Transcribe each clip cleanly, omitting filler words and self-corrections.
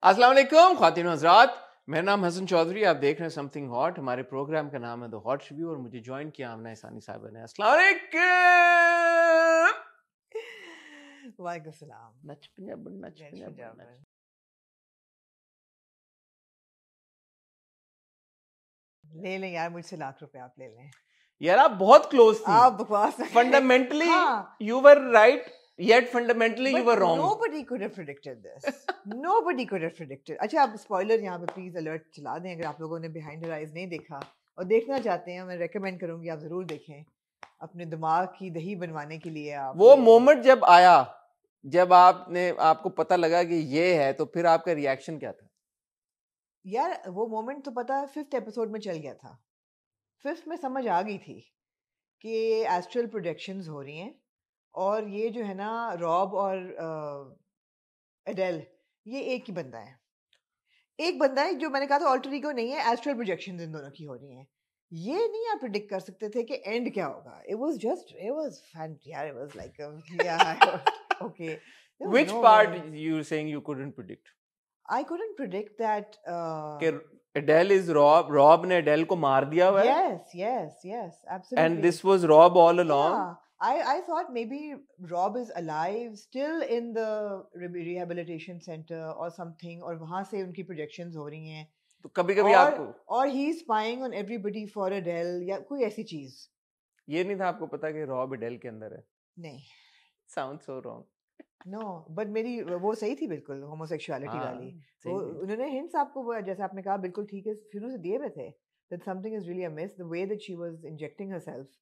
अस्सलाम वालेकुम ख्वातीन और हज़रात, मेरा नाम हसन चौधरी। आप देख रहे हैं समथिंग हॉट। हमारे प्रोग्राम का नाम है द हॉट रिव्यू और मुझे ज्वाइन किया आमना इसानी साहब ने। अस्सलाम वालेकुम। वालेकुम सलाम। नच पंजाब। ले लें यार, मुझसे ₹1,00,000 आप ले लें यार आप बहुत क्लोज थी। आप बकवास फंडामेंटली हाँ, you were right yet fundamentally you but were wrong. nobody could have predicted this. Nobody could have predicted. अच्छा, आप स्पॉइलर यहाँ पे प्लीज अलर्ट चला दें अगर आप लोगों ने बिहाइंड हर आइज नहीं देखा और देखना चाहते हैं। मैं रेकमेंड करूंगी आप जरूर देखें, अपने दिमाग की दही बनवाने के लिए। आप वो मोमेंट जब आया, जब आपको पता लगा कि ये है, तो फिर आपका रिएक्शन क्या था? यार वो मोमेंट तो पता है 5th एपिसोड में चल गया था। 5th में समझ आ गई थी कि एस्ट्रल प्रोजेक्शंस हो रही हैं और ये जो है ना रॉब और एडेल, ये एक ही बंदा है। एक बंदा है जो मैंने कहा था अल्टर ईगो नहीं है, एस्ट्रल प्रोजेक्शंस इन दोनों की हो रही हैं। ये नहीं आप प्रिडिक्ट कर सकते थे कि एंड क्या होगा। इट वाज यार, इट वाज लाइक या okay. Which part you were saying you couldn't predict? I couldn't predict that कि Adele is Rob ने Adele को मार दिया हुआ है? yes, absolutely. And this was Rob all along? Yeah, I thought maybe Rob is alive, still in the rehabilitation center or something, और वहाँ से उनकी projections हो रही हैं। तो कभी-कभी आपको और he is spying on everybody for Adele या कोई ऐसी चीज। ये नहीं था आपको पता कि Rob Adele के अंदर है? नहीं। Sounds so wrong. No, but मेरी वो सही थी बिल्कुल, homosexuality वाली। वो उन्होंने hints आपको जैसे आपने कहा बिल्कुल ठीक है शुरू से दिए हुए थे that something is really amiss. The way that she was injecting herself,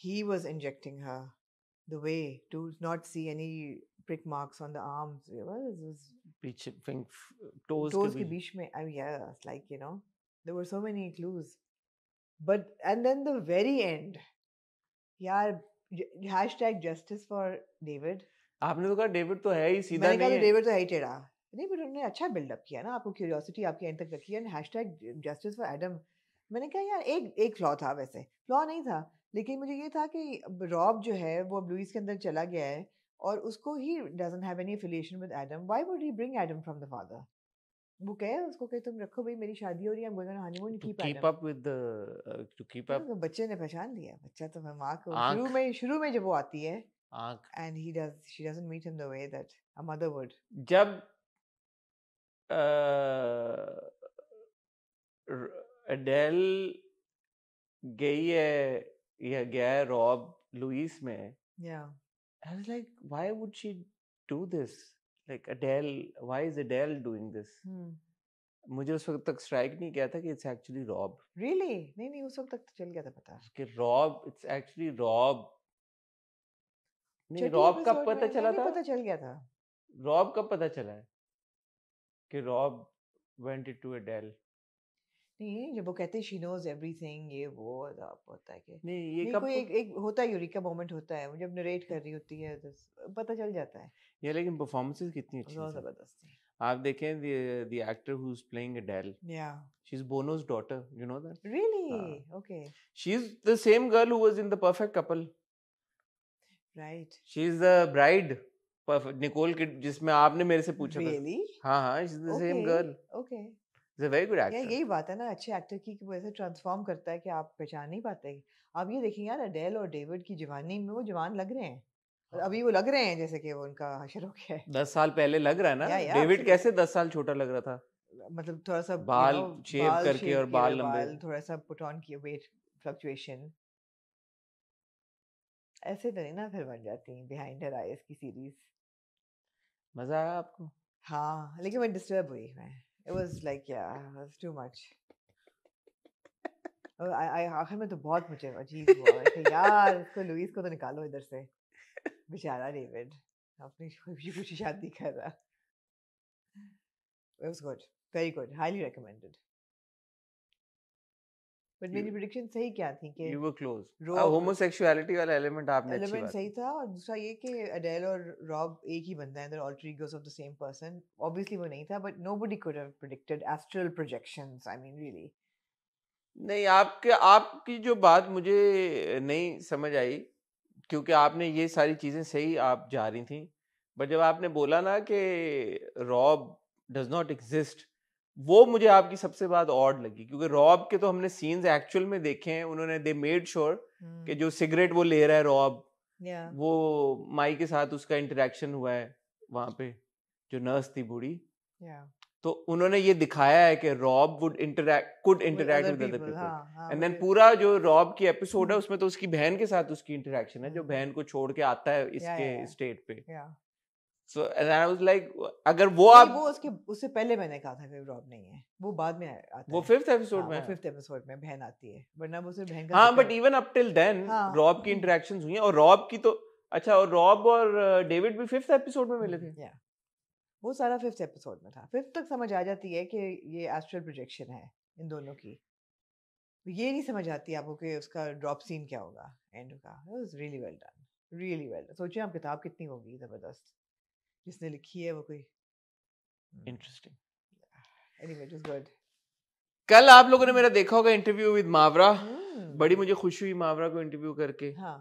he was injecting her, the way to not see any prick marks on the arms. पीछे toes के बीच में, I mean, yeah, it's like, you know, there were so many clues. But and then the very end, यार, #justice for David. आपने तो कहा David तो है ही सीधा मैंने नहीं कहा है। डेविड तो है ही टेढ़ा। नहीं, बट उन्होंने अच्छा बिल्डअप किया ना, आपको क्यूरियोसिटी आपकी एंड तक रखी है। #justice for Adam, मैंने कहा यार एक फ्लॉ था, वैसे फ्लॉ नहीं था, लेकिन मुझे ये था कि रॉब जो है वो अब लुइस के अंदर चला गया है और उसको he doesn't have any affiliation with Adam. Why would he bring Adam from the father? वो कहे उसको कि तुम रखो भाई, मेरी शादी हो रही है, I'm going on honeymoon, keep up with the to keep up। बच्चे ने पहचान लिया, बच्चा तो माँ को शुरू में जब वो आती है आंख, and she doesn't meet him the way that a mother would. जब एडेल गई है या गया है रॉब लुइस में, Yeah. I was like, why would she do this? Like Adele, why is Adele doing this? मुझे उस वक्त तक स्ट्राइक नहीं किया था कि इट्स एक्चुअली रॉब। Really? नहीं, उस वक्त तक तो चल गया था पता। कि रॉब, इट्स एक्चुअली रॉब। नहीं, रॉब कब पता चला था? पता चल गया था। रॉब कब पता चला है कि रॉब went into Adele? नहीं, जब वो कहते she knows everything, ये वो होता है कि नहीं, ये कब कोई एक होता है, यूरिका मोमेंट होता है, जब नरेट कर रही होती है तो पता चल जाता है। ये लेकिन परफॉर्मेंसेस कितनी अच्छी बहुत जबरदस्त थी। आप देखें the actor who's playing Adele, Yeah, she's Bono's daughter, you know that? really? Okay, She's the same girl who was in The Perfect Couple. right. She's the bride, perfect Nicole Kid, जिसमें आपने मेरे से पूछा था। Really? हाँ, she's the same girl. Okay. She's a very good actor. यही बात है ना अच्छे एक्टर की कि वो ऐसे ट्रांसफॉर्म करता है कि आप पहचान नहीं पाते। आप ये देखें यार, अडेल और डेविड की जवानी में वो जवान लग रहे हैं। अभी वो लग रहे हैं जैसे कि वो उनका हशर हो गया है। 10 साल पहले लग रहा है ना। या, डेविड कैसे 10 साल छोटा लग रहा था? मतलब थोड़ा सा बाल शेव करके और बाल लंबे, थोड़ा सा पुट ऑन किए, वेट फ्लक्चुएशन। ऐसे तो नहीं ना फिर बन जाती बिहाइंड हर आईज की सीरीज। मजा आया आपको? हाँ, लेकिन मैं डिस्टर्ब हुई मैं। It was like, yeah, it was too much. आखिर में तो बहुत मुझे अजीब हुआ कि यार इसको लुइस को तो निकालो इधर से, बेचारा डेविड अपनी खुशी खुशी शादी कर रहा। It was good, very good, highly recommended. But मेरी prediction सही क्या थी कि you were close. homosexuality वाला element आपने अच्छी बात सही था, और दूसरा ये कि अडेल और रॉब एक ही बंदा है, they're alter egos of the same person. Obviously वो नहीं था, but nobody could have predicted astral projections. I mean, really. नहीं, आपकी जो बात मुझे नहीं समझ आई, क्योंकि आपने ये सारी चीजें सही आप जा रही थी, बट जब आपने बोला ना कि रॉब does not exist, वो मुझे आपकी सबसे बात ऑड लगी, क्योंकि रॉब के तो हमने सीन्स एक्चुअल में देखे हैं, उन्होंने दे मेड श्योर कि जो सिगरेट वो ले रहा है रॉब, वो माई के साथ उसका इंटरेक्शन हुआ है वहां पे, जो नर्स थी बूढ़ी, तो उन्होंने ये दिखाया है कि Rob could interact with other people, and then पूरा जो रॉब की एपिसोड है उसमें तो उसकी बहन के साथ उसकी इंटरेक्शन है, जो बहन को छोड़ के आता है इसके स्टेट पे। So and I was like, अगर वो आप वो उससे पहले मैंने कहा था कि रॉब नहीं है, वो बाद में आता है, वो 5th एपिसोड में, वो 5th एपिसोड में बहन आती है, वरना वो सिर्फ बहन का हाँ, but even up till then Rob की इंटरेक्शंस हुई हैं, और रॉब की तो अच्छा, और रॉब और डेविड भी 5th एपिसोड में मिले थे, वो सारा 5th एपिसोड में था। 5th तक समझ आ जाती है कि ये एस्ट्रल प्रोजेक्शन है इन दोनों की, ये नहीं समझ आती आपको कि उसका ड्रॉप सीन क्या होगा एंड का। It was really well done, really well done. सोचिए आप किताब कितनी होगी जबरदस्त, जिसने लिखी है वो कोई interesting. Anyway it was good. कल आप लोगों ने मेरा देखा होगा इंटरव्यू विद मावरा, बड़ी मुझे खुशी हुई मावरा को इंटरव्यू करके। हाँ,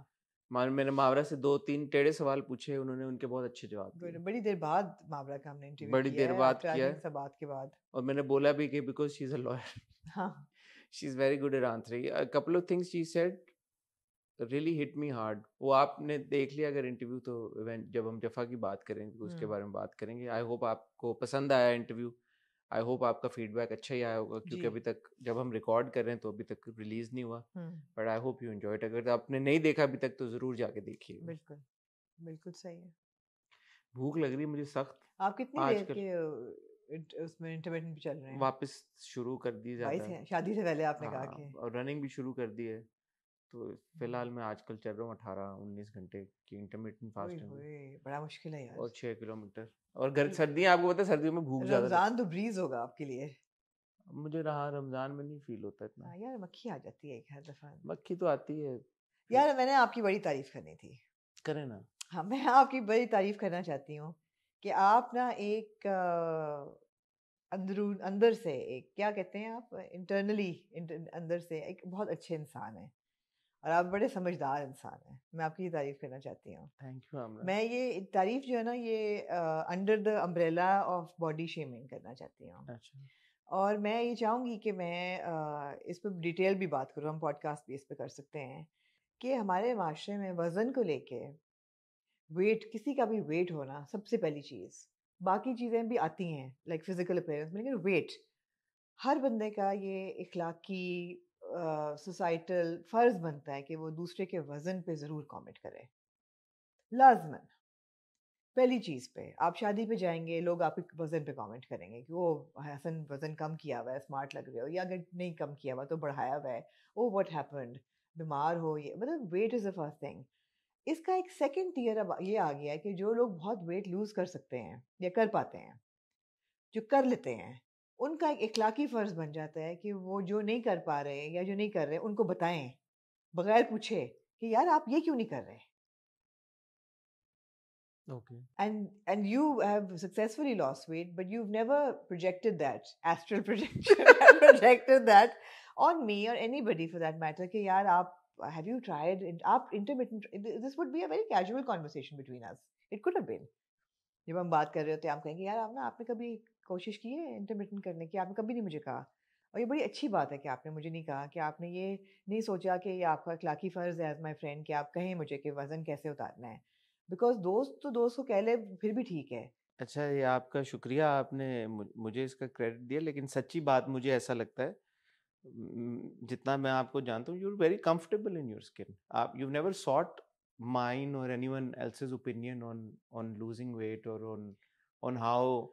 मैंने मावरा से 2-3 टेढ़े सवाल पूछे, उन्होंने उनके बहुत अच्छे जवाब दिए। बड़ी देर बाद मावरा का हमने इंटरव्यू बड़ी देर बाद किया है, बात के बाद, और मैंने बोला भी कि because she is a lawyer, हाँ, she is very good at answering. A couple of things she said really hit me hard. वो आपने देख लिया अगर इंटरव्यू, तो जब हम जफा की बात करेंगे तो उसके बारे में बात करेंगे। आई होप आपको पसंद आया इंटरव्यू, आई होप आपका फीडबैक अच्छा ही आया होगा, क्योंकि अभी तक जब हम रिकॉर्ड कर रहे हैं तो अभी तक रिलीज नहीं हुआ, but I hope you enjoy it. अगर आपने नहीं देखा अभी तक तो जरूर जाके देखिए। बिल्कुल बिल्कुल सही है। भूख लग रही है मुझे सख्त। आप कितनी देर के उसमें इंटरमिटेंट भी चल रहे हैं? वापस शुरू कर दी ज्यादा, शादी से पहले आपने कहा कि, और रनिंग भी शुरू कर दी है, तो फिलहाल मैं आजकल चल रहा हूँ 18-19 घंटे की इंटरमिटेंट फास्टिंग। बड़ा मुश्किल है यार, और 6 किलोमीटर, और घर सर्दियाँ, आपको पता है सर्दियों में भूख ज्यादा। रमजान तो ब्रीज होगा आपके लिए। मुझे रहा रमजान में नहीं फील होता इतना। यार मक्खी आ जाती है हर दफा। मक्खी तो आती है यार, मैंने आपकी बड़ी तारीफ करनी थी। करें ना। हाँ, मैं आपकी बड़ी तारीफ करना चाहती हूँ कि आप ना एक अंदर से एक, क्या कहते हैं आप, इंटरनली अंदर से एक बहुत अच्छे इंसान हैं, और आप बड़े समझदार इंसान हैं। मैं आपकी तारीफ करना चाहती हूँ। थैंक यू आमना। मैं ये तारीफ जो है ना, ये under the umbrella of body shaming करना चाहती हूँ। अच्छा। और मैं ये चाहूँगी कि मैं इस पर डिटेल भी बात करूँ, हम पॉडकास्ट भी इस पर कर सकते हैं, कि हमारे माशरे में वज़न को लेके, वेट, किसी का भी वेट होना सबसे पहली चीज़, बाकी चीज़ें भी आती हैं लाइक फिजिकल अपीयरेंस में, लेकिन वेट हर बंदे का ये इखलाकी सोसाइटल फ़र्ज़ बनता है कि वो दूसरे के वज़न पे ज़रूर कमेंट करे, लाज़मन। पहली चीज़ पे आप शादी पे जाएंगे, लोग आपके वज़न पे कमेंट करेंगे कि ओ हसन वज़न कम किया हुआ है, स्मार्ट लग रहे हो, या अगर नहीं कम किया हुआ तो बढ़ाया हुआ है, ओ व्हाट हैपेंड, बीमार हो, ये मतलब weight is the first thing. इसका एक सेकंड टियर अब ये आ गया है कि जो लोग बहुत वेट लूज़ कर सकते हैं या कर पाते हैं, जो कर लेते हैं, उनका एक इखलाकी फ़र्ज़ बन जाता है कि वो जो नहीं कर पा रहे या जो नहीं कर रहे उनको बताएं, बगैर पूछे कि यार आप ये क्यों नहीं कर रहे। Okay. And you have successfully lost weight, but you've never projected that astral projection projected that on me or anybody for that matter कि यार आप, have you tried आप intermittent, this would be a very casual conversation between us, it could have been, जब हम बात कर रहे होते हैं आप कहेंगे यार आप ना, आपने कभी कोशिश की है इंटरमिटेंट करने की, आपने कभी नहीं मुझे कहा। और ये बड़ी अच्छी बात है कि आपने मुझे नहीं कहा, कि आपने ये नहीं सोचा कि ये आपका अखलाकी फ़र्ज़ है एज माई फ्रेंड कि आप कहें मुझे कि वज़न कैसे उतारना है, बिकॉज दोस्त तो दोस्त को कह ले फिर भी ठीक है। अच्छा, ये आपका शुक्रिया, आपने मुझे इसका क्रेडिट दिया, लेकिन सच्ची बात मुझे ऐसा लगता है, जितना मैं आपको जानता हूँ, you are very comfortable in your skin. आप यू नेवर सॉट माइन और anyone else's opinion on losing weight और on how,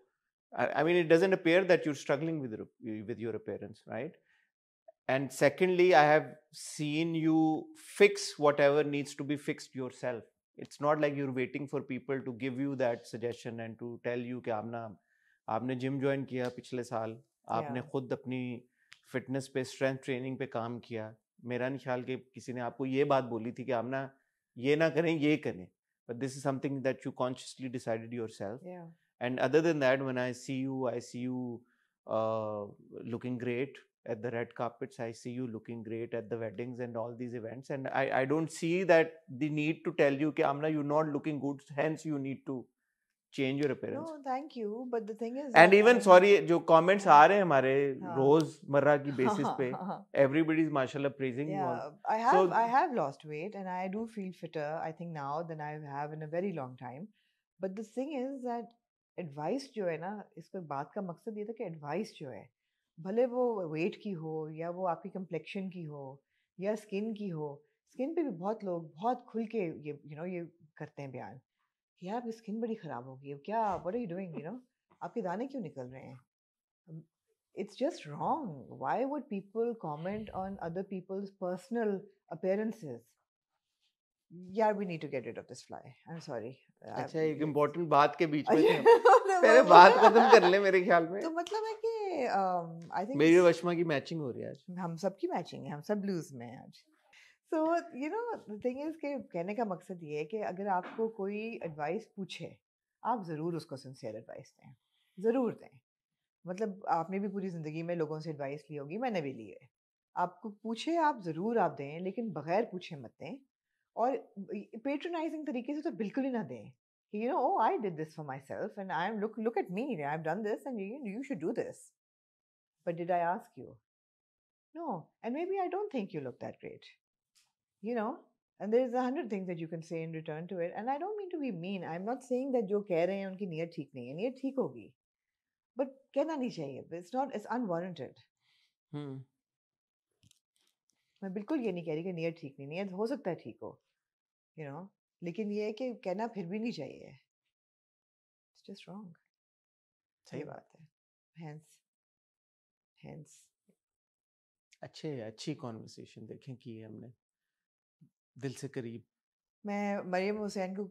I mean, it doesn't appear that you're struggling with your appearance, right? And secondly, I have seen you fix whatever needs to be fixed yourself. It's not like you're waiting for people to give you that suggestion and to tell you कि आपने gym join किया पिछले साल, आपने खुद अपनी fitness पे, strength training पे काम किया। मेरा नहीं ख्याल कि किसी ने आपको ये बात बोली थी कि आमना ये ना करें, ये करें, but this is something that you consciously decided yourself. Yeah. And other than that, when I see you looking great at the red carpets. I see you looking great at the weddings and all these events. And I don't see that the need to tell you, कि Amna, you're not looking good, hence you need to change your No, appearance. thank you. But the thing is And that even sorry, जो comments हाँ, आ रहे हैं हमारे हाँ, रोजमर्रा की हाँ, basis पे, हाँ, everybody is mashallah praising you all. yeah, So I have lost weight and I do feel fitter, I think now than I have in a very long time. But the thing is that advice जो है ना, इसको बात का मकसद ये था कि advice जो है, भले वो weight की हो या वो आपकी complexion की हो या skin की हो, skin पे भी बहुत लोग बहुत खुल के ये ये करते हैं बयान कि यार आपकी स्किन बड़ी खराब हो गई है क्या, व्हाट आर यू डूइंग, आपके दाने क्यों निकल रहे हैं? It's just wrong. Why would people comment on other people's personal appearances? Yeah, we need to get rid of this fly. I'm sorry. अच्छा, एक इम्पोर्टेंट बात के बीच में थे हम। तो पहले बात खत्म कर ले मेरे ख्याल में। तो मतलब है कि आई थिंक मेरी वशमा की मैचिंग हो रही है आज। हम सबकी मैचिंग है, हम सब ब्लूज में हैं आज। So the thing is कि कहने का मकसद ये है कि अगर आपको कोई एडवाइस पूछे, आप ज़रूर उसको सिंसियर एडवाइस दें, ज़रूर दें। मतलब आपने भी पूरी ज़िंदगी में लोगों से एडवाइस ली होगी, मैंने भी ली है। आपको पूछे आप ज़रूर आप दें, लेकिन बगैर पूछे मत दें और पेट्रोनाइजिंग तरीके से तो बिल्कुल ही ना दें कि oh I did this for myself and I'm look at me, I've done this and you should do this. But did I ask you? No, and maybe I don't think you look that great. And there's 100 things that you can say in return to it. And I don't mean to be mean. I'm not saying that जो कह रहे हैं उनकी नीयत ठीक नहीं है, नीयत ठीक होगी, but कहना नहीं चाहिए. It's unwarranted. मैं बिल्कुल ये नहीं कह रही कि नीयत ठीक नहीं, नीयत हो सकता है ठीक हो, लेकिन ये है कि कहना फिर भी नहीं चाहिए. It's just wrong. सही बात है. Hence. अच्छी कॉन्वर्सेशन देखें की हमने, दिल से करीब. मैं मरियम हुसैन को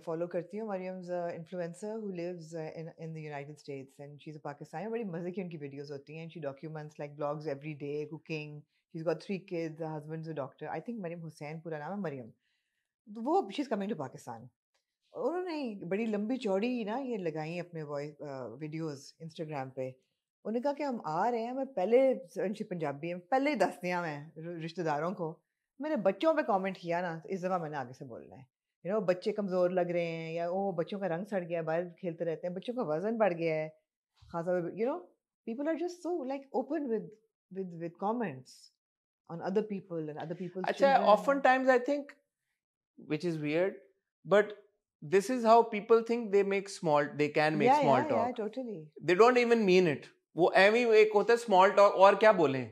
फॉलो करती हूँ. Maryam's influencer who lives in the United States and she is a Pakistani. बड़ी मज़े की उनकी वीडियोस होती हैं. She documents like blogs every day, cooking. She is got 3 kids, husband is a doctor. I think Maryam Hussain पूरा नाम है मरियम. तो वो she is coming to Pakistan. उन्होंने बड़ी लंबी चौड़ी ना ये लगाई अपने वॉइस वीडियोस इंस्टाग्राम पे. उन्होंने कहा कि हम आ रहे हैं, मैं पहले पंजाबी है, पहले दस दिया मैं रिश्तेदारों को. मैंने बच्चों पे कमेंट किया ना, तो इस दफ़ा मैंने आगे से बोलना है. बच्चे कमज़ोर लग रहे हैं या बच्चों का रंग सड़ गया, बाहर खेलते रहते हैं, बच्चों का वजन बढ़ गया है खासा. People are just so like open with comments on other people and other people's अच्छा, children. oftentimes I think, which is weird, but this is how people think they can make small talk. Yeah, totally. They don't even mean it. वो एवी एक होता है small talk, और क्या बोलें,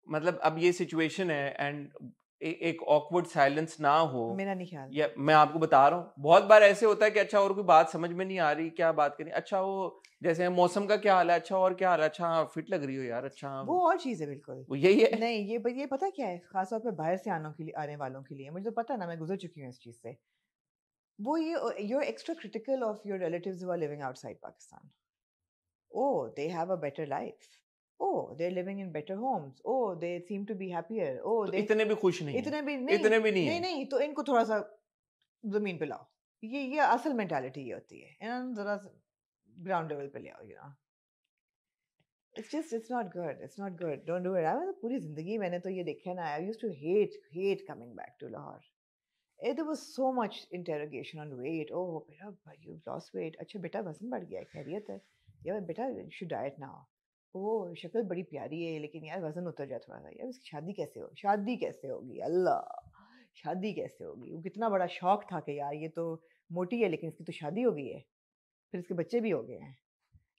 मतलब अब ये सिचुएशन है एंड एक ऑकवर्ड साइलेंस ना हो. मेरा नहीं ख्याल. या मैं आपको बता रहा हूँ, बहुत बार ऐसे होता है कि अच्छा और कोई बात समझ में नहीं आ रही, क्या बात करें. अच्छा वो जैसे मौसम का क्या हाल है, अच्छा और क्या हाल है, अच्छा हाँ फिट लग रही हो यार, अच्छा वो और चीज़ है बिल्कुल. वो यही है. नहीं, ये पता क्या है, खासतौर पे बाहर से आने वालों के लिए, मुझे तो पता है ना, मैं गुजर चुकी हूँ इस चीज़ से. वो ये you're extra critical of your relatives who are living outside Pakistan. Oh, they have a better life. Oh, they're living in better homes. Oh, they seem to be happier. Oh, तो they इतने भी खुश नहीं इतने है. भी इतने भी नहीं है. नहीं, तो इनको थोड़ा सा जमीन पे लाओ. ये असल मेंटालिटी ये होती है. जरा ग्राउंड लेवल पे ले आओ. It's not good. It's not good. Don't do it. पूरी जिंदगी मैंने तो ये देखा ना. I used to hate coming back to Lahore. There was so much interrogation on weight. Oh, बेटा, you've lost weight. अच्छा बेटा वजन बढ़ गया है, खैरियत है. यार बेटा, you should diet now. ओह, शक्ल बड़ी प्यारी है, लेकिन यार वजन उतर जाए थोड़ा सा. यार इसकी शादी कैसे होगी? अल्लाह, शादी कैसे होगी? वो कितना बड़ा शौक था कि यार ये तो मोटी है, लेकिन इसकी तो शादी हो गई है, फिर इसके बच्चे भी हो गए हैं.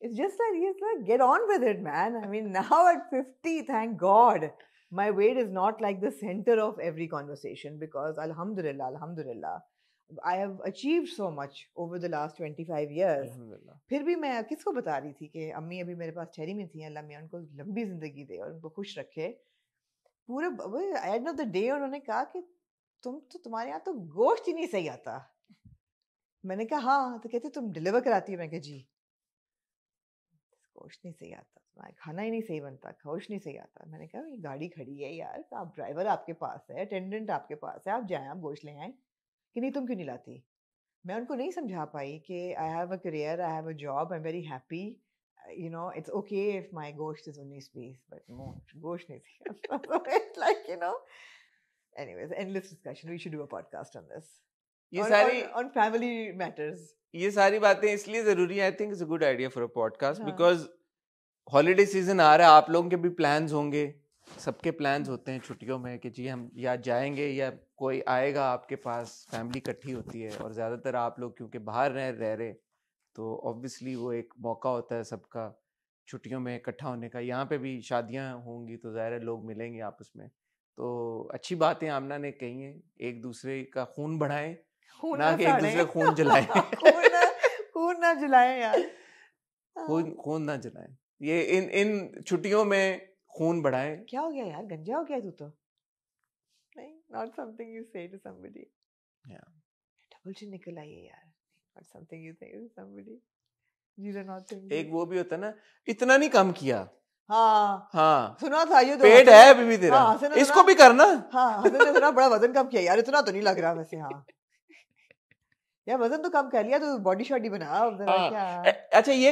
It's just like get on with it, man. I mean, now at 50, thank God, my weight is not like the center of every conversation because alhamdulillah, I have achieved so much over the last 25 years. अल्हम्दुलिल्लाह. फिर भी मैं किसको बता रही थी कि अम्मी अभी मेरे पास ठहरी में थी, अल्लाह मियां उनको लंबी जिंदगी दे और उनको खुश रखे. पूरे एंड ऑफ द डे उन्होंने कहा कि तुम्हारे यहाँ तो गोश्त ही नहीं सही आता. मैंने कहा हाँ, तो कहते तुम डिलीवर कराती हो. मैं कहा जी, गोश्त नहीं सही आता, तुम्हारा खाना ही नहीं सही बनता, गोश्त नहीं सही आता. मैंने कहा ये गाड़ी खड़ी है यार, आप ड्राइवर आपके पास है, अटेंडेंट आपके पास है, आप जाएं, आप गोश्त ले आएं. कि नहीं तुम क्यों नहीं लाती. मैं उनको नहीं समझा पाई कि I have a career, I have a job, I am very happy. It's okay if my ghost is 19-20, but no, ghost nahi thi. It's like, anyways, endless discussion. We should do a podcast on this. ये सारी on family matters. ये सारी बातें इसलिए जरूरी है, I think it's a good idea for a podcast, हाँ। Because holiday season आ रहा है, आप लोगों के भी प्लान्स होंगे, सबके प्लान्स होते हैं छुट्टियों में कि जी हम या जाएंगे या कोई आएगा आपके पास, फैमिली इकट्ठी होती है, और ज़्यादातर आप लोग क्योंकि बाहर रह रहे तो ऑब्वियसली वो एक मौका होता है सबका छुट्टियों में इकट्ठा होने का। यहाँ पे भी शादियाँ होंगी तो ज़ाहिर है लोग मिलेंगे आपस में, तो अच्छी बातें आमना ने कही हैं, एक दूसरे का खून बढ़ाएं खून ना ना कि एक साड़ें। दूसरे खून जलाएं। खून ना जलाएं यार। खून ना जलाएं, ये इन छुट्टियों में खून बढ़ाएं। क्या हो गया यार, गंजा हो गया तू तो? नहीं, not something you say to somebody. Yeah. Double chin निकल आई है यार, not something you say to somebody. These are not things. एक वो भी होता है ना, इतना नहीं कम किया। हाँ हाँ, सुना था ये तो, पेट है अभी भी तेरा, हाँ, हसन ने इसको सुना, भी करना। हाँ हसन ने सुना बड़ा वजन कम किया यार, इतना तो नहीं लग रहा वैसे। हाँ यार वजन तो कम कर लिया, तो बॉडी शॉडी बना अब जरा। हाँ, क्या अच्छा ये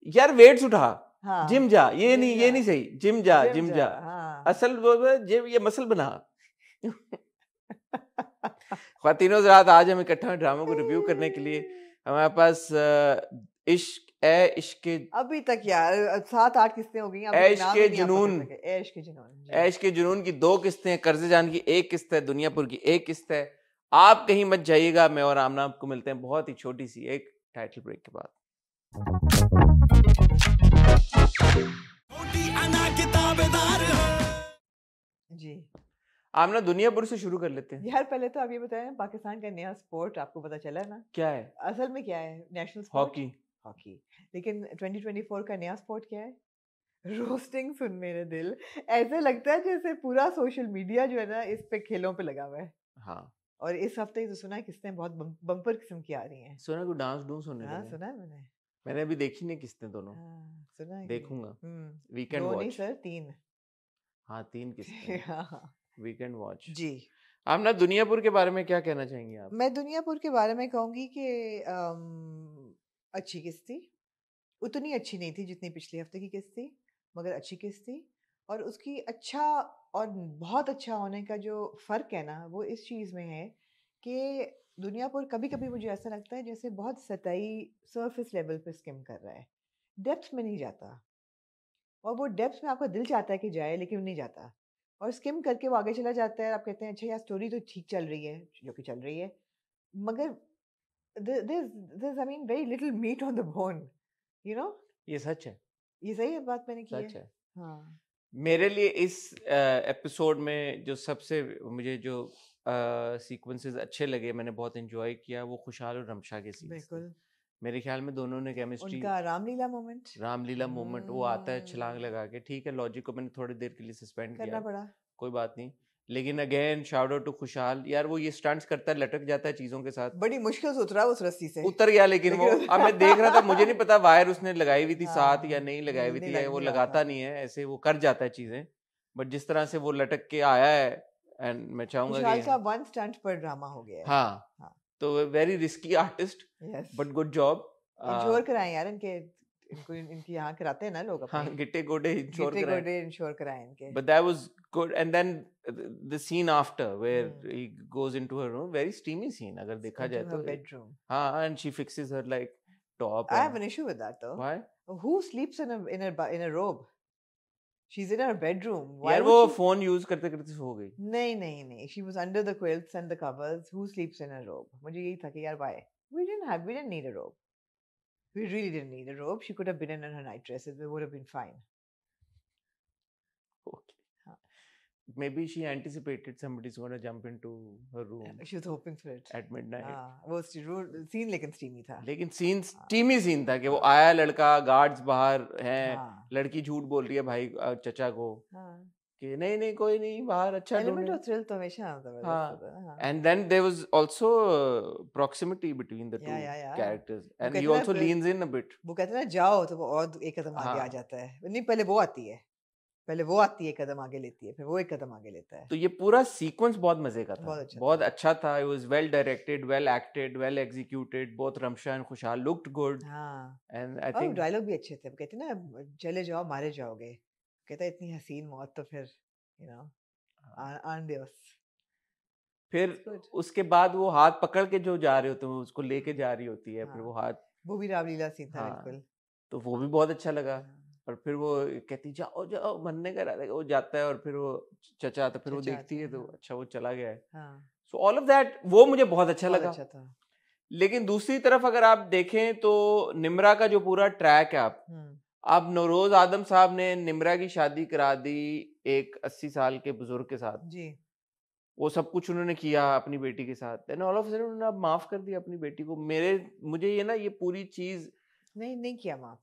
यार वेट्स उठा, हाँ जिम जा, ये जिम नहीं जा, सही, जिम जा, जिम जिम जा, जा, हाँ असल वो जिम, ये मसल बना। ख्वातीनो रात आज हम इकट्ठा ड्रामों को रिव्यू करने के लिए हमारे पास इश्क अभी तक यार 7-8 किस्तें हो गई, अभी ऐश नाम के ही नहीं आप जुनून, पकड़ सके। ऐश के जुनून जी। ऐश के जुनून की 2 किस्तें, कर्ज जान की 1 किस्त है, दुनियापुर की 1 किस्त है। आप कहीं मत जाइएगा, मैं और आमना आपको मिलते हैं बहुत ही छोटी सी एक टाइटल ब्रेक के बाद। जी आमना दुनियापुर से शुरू कर लेते हैं। यार पहले तो आप ये बताएं, पाकिस्तान का नया स्पोर्ट आपको पता चला है ना? क्या है? असल में क्या है नेशनल स्पोर्ट? हॉकी। हॉकी। लेकिन 2024 का नया स्पोर्ट क्या है? रोस्टिंग। सुन मेरे दिल, ऐसे लगता है जैसे पूरा सोशल मीडिया जो है ना इस पे खेलों पे लगा हुआ है। हाँ, और इस हफ्ते तो सुना है किस्तें बहुत बम्पर किस्म की आ रही हैं। सुना को डांस डूंस होने हाँ लगे। सुना है मैंने अभी देखी नहीं किस्तें दोनों। हाँ सुना है देखूंगा, वीकेंड 2 नहीं वॉच। सर 3। हाँ 3 किस्तें, हाँ वीकेंड वॉच। जी। आमना दुनियापुर के बारे में क्या कहना चाहेंगे आप? मैं दुनियापुर के बारे में कहूँगी कि अच्छी किस्त थी, उतनी अच्छी नहीं थी जितनी पिछले हफ्ते की किस्त थी, मगर अच्छी किस्त थी। और उसकी अच्छा और बहुत अच्छा होने का जो फ़र्क है ना, वो इस चीज़ में है कि दुनियापुर कभी-कभी मुझे ऐसा लगता है जैसे बहुत सतही सरफेस लेवल पे स्किम कर रहा है, डेप्थ में नहीं जाता। और वो डेप्थ में आपका दिल चाहता है कि जाए लेकिन नहीं जाता, और स्किम करके वो आगे चला जाता है। आप कहते हैं अच्छा यार स्टोरी तो ठीक चल रही है, जो कि चल रही है, मगर there's I mean very little meat on the bone, you know? ये सच है, ये सही है बात मैंने की सच है। है। हाँ मेरे लिए इस एपिसोड में जो सबसे मुझे जो सीक्वेंसेस अच्छे लगे, मैंने बहुत एंजॉय किया, वो खुशहाल और रमशा के सीन्स थे। बिल्कुल, मेरे ख्याल में दोनों ने केमिस्ट्री, उनका रामलीला मोमेंट रामलीला मोमेंट, वो आता है छलांग लगा के, ठीक है लॉजिक को मैंने थोड़ी देर के लिए सस्पेंड करना किया, पड़ा। कोई बात नहीं, लेकिन अगेन शाउट आउट टू खुशहाल यार, वो ये स्टंट्स करता है, लटक जाता है चीजों के साथ, बड़ी मुश्किल से उतरा उस रस्सी से, उतर गया, लेकिन वो लेकिन अब मैं देख रहा था, मुझे नहीं पता वायर उसने लगाई हुई थी साथ या हाँ नहीं लगाई हुई नहीं थी, या वो नहीं रहा लगाता था। नहीं है, ऐसे वो कर जाता है चीजें, बट जिस तरह से वो लटक के आया है, एंड मैं चाहूंगा खुशहाल कि का वन स्टंट पर ड्रामा हो गया है। हाँ, हाँ तो very risky artist yes, but good job. Ensure कराएं यार इनके, इनको इनकी यहाँ कराते हैं ना लोग हाँ, अपने गिट्टे गोडे इंश्योर गिट्टे कराए, गोडे इंश्योर कराएं इनके। but that was good, and then the scene after where Hmm. he goes into her room, very steamy scene अगर देखा जाए Into her तो, bedroom. हाँ, and she fixes her like top I have and an issue with that though. why Who sleeps in a robe? She's in her bedroom. Why यार would वो she? Phone use करते करते सो गई। नहीं. She was under the quilts and the covers. Who sleeps in a robe? मुझे यही था कि यार why? We didn't need a robe. We really didn't need a robe. She could have been in her night dresses. We would have been fine. Okay. Maybe she anticipated somebody's going to jump into her room She was hoping for it. at midnight. हाँ, वो scene लेकिन steamy था। लेकिन scene steamy scene था कि वो आया लड़का, गार्ड्स बाहर हैं, हाँ लड़की झूठ बोल रही है भाई चचा को हाँ, कि नहीं कोई नहीं, बाहर अच्छा एलिमेंट ढूंढे। ऑफ थ्रिल तो हमेशा जबरदस्त हाँ, होता है। हाँ and then there was also proximity between the two या characters, वो and he कहते also ना leans in a bit. वो कहते हैं ना जाओ तो वो और एक कदम आगे आ हाँ, जाता है। नहीं पहले वो आती है, पहले वो आती है एक कदम आगे लेती है, फिर वो एक कदम आगे लेता है। तो ये पूरा सीक्वेंस बहुत मजे का था, बहुत अच्छा था। It was well directed, well acted, well executed. Both Ramsha and Khushal looked good, हाँ, and I और think डायलॉग भी अच्छे थे। वो कहते हैं ना चले जाओ मारे जाओगे, कहता है इतनी हसीन मौत तो फिर यू नो आन दियोस। फिर It's good. उसके बाद वो हाथ पकड़ के जो जा रहे होते हैं, उसको लेके जा रही होती है, फिर हाँ, वो हाथ, वो भी रामलीला सीन था हाँ, बिल्कुल। तो वो भी बहुत अच्छा लगा। हाँ, और फिर वो कहती जाओ जाओ मरने का इरादा है, वो जाता है और फिर वो चचा आता, फिर वो चचा देखती आते है हैं, तो हाँ। अच्छा वो चला गया है। हाँ, सो ऑल ऑफ दैट वो मुझे बहुत अच्छा बहुत लगा। अच्छा था। लेकिन दूसरी तरफ अगर आप देखें तो निम्रा का जो पूरा ट्रैक है, आप नौरोज आदम साहब ने निम्रा की शादी करा दी एक 80 साल के बुजुर्ग के साथ, जी। वो सब कुछ उन्होंने किया अपनी बेटी के साथ, देन ऑल ऑफ सडन उन्होंने अब माफ कर दिया अपनी बेटी को। मुझे ये ना ये पूरी चीज नहीं किया माफ।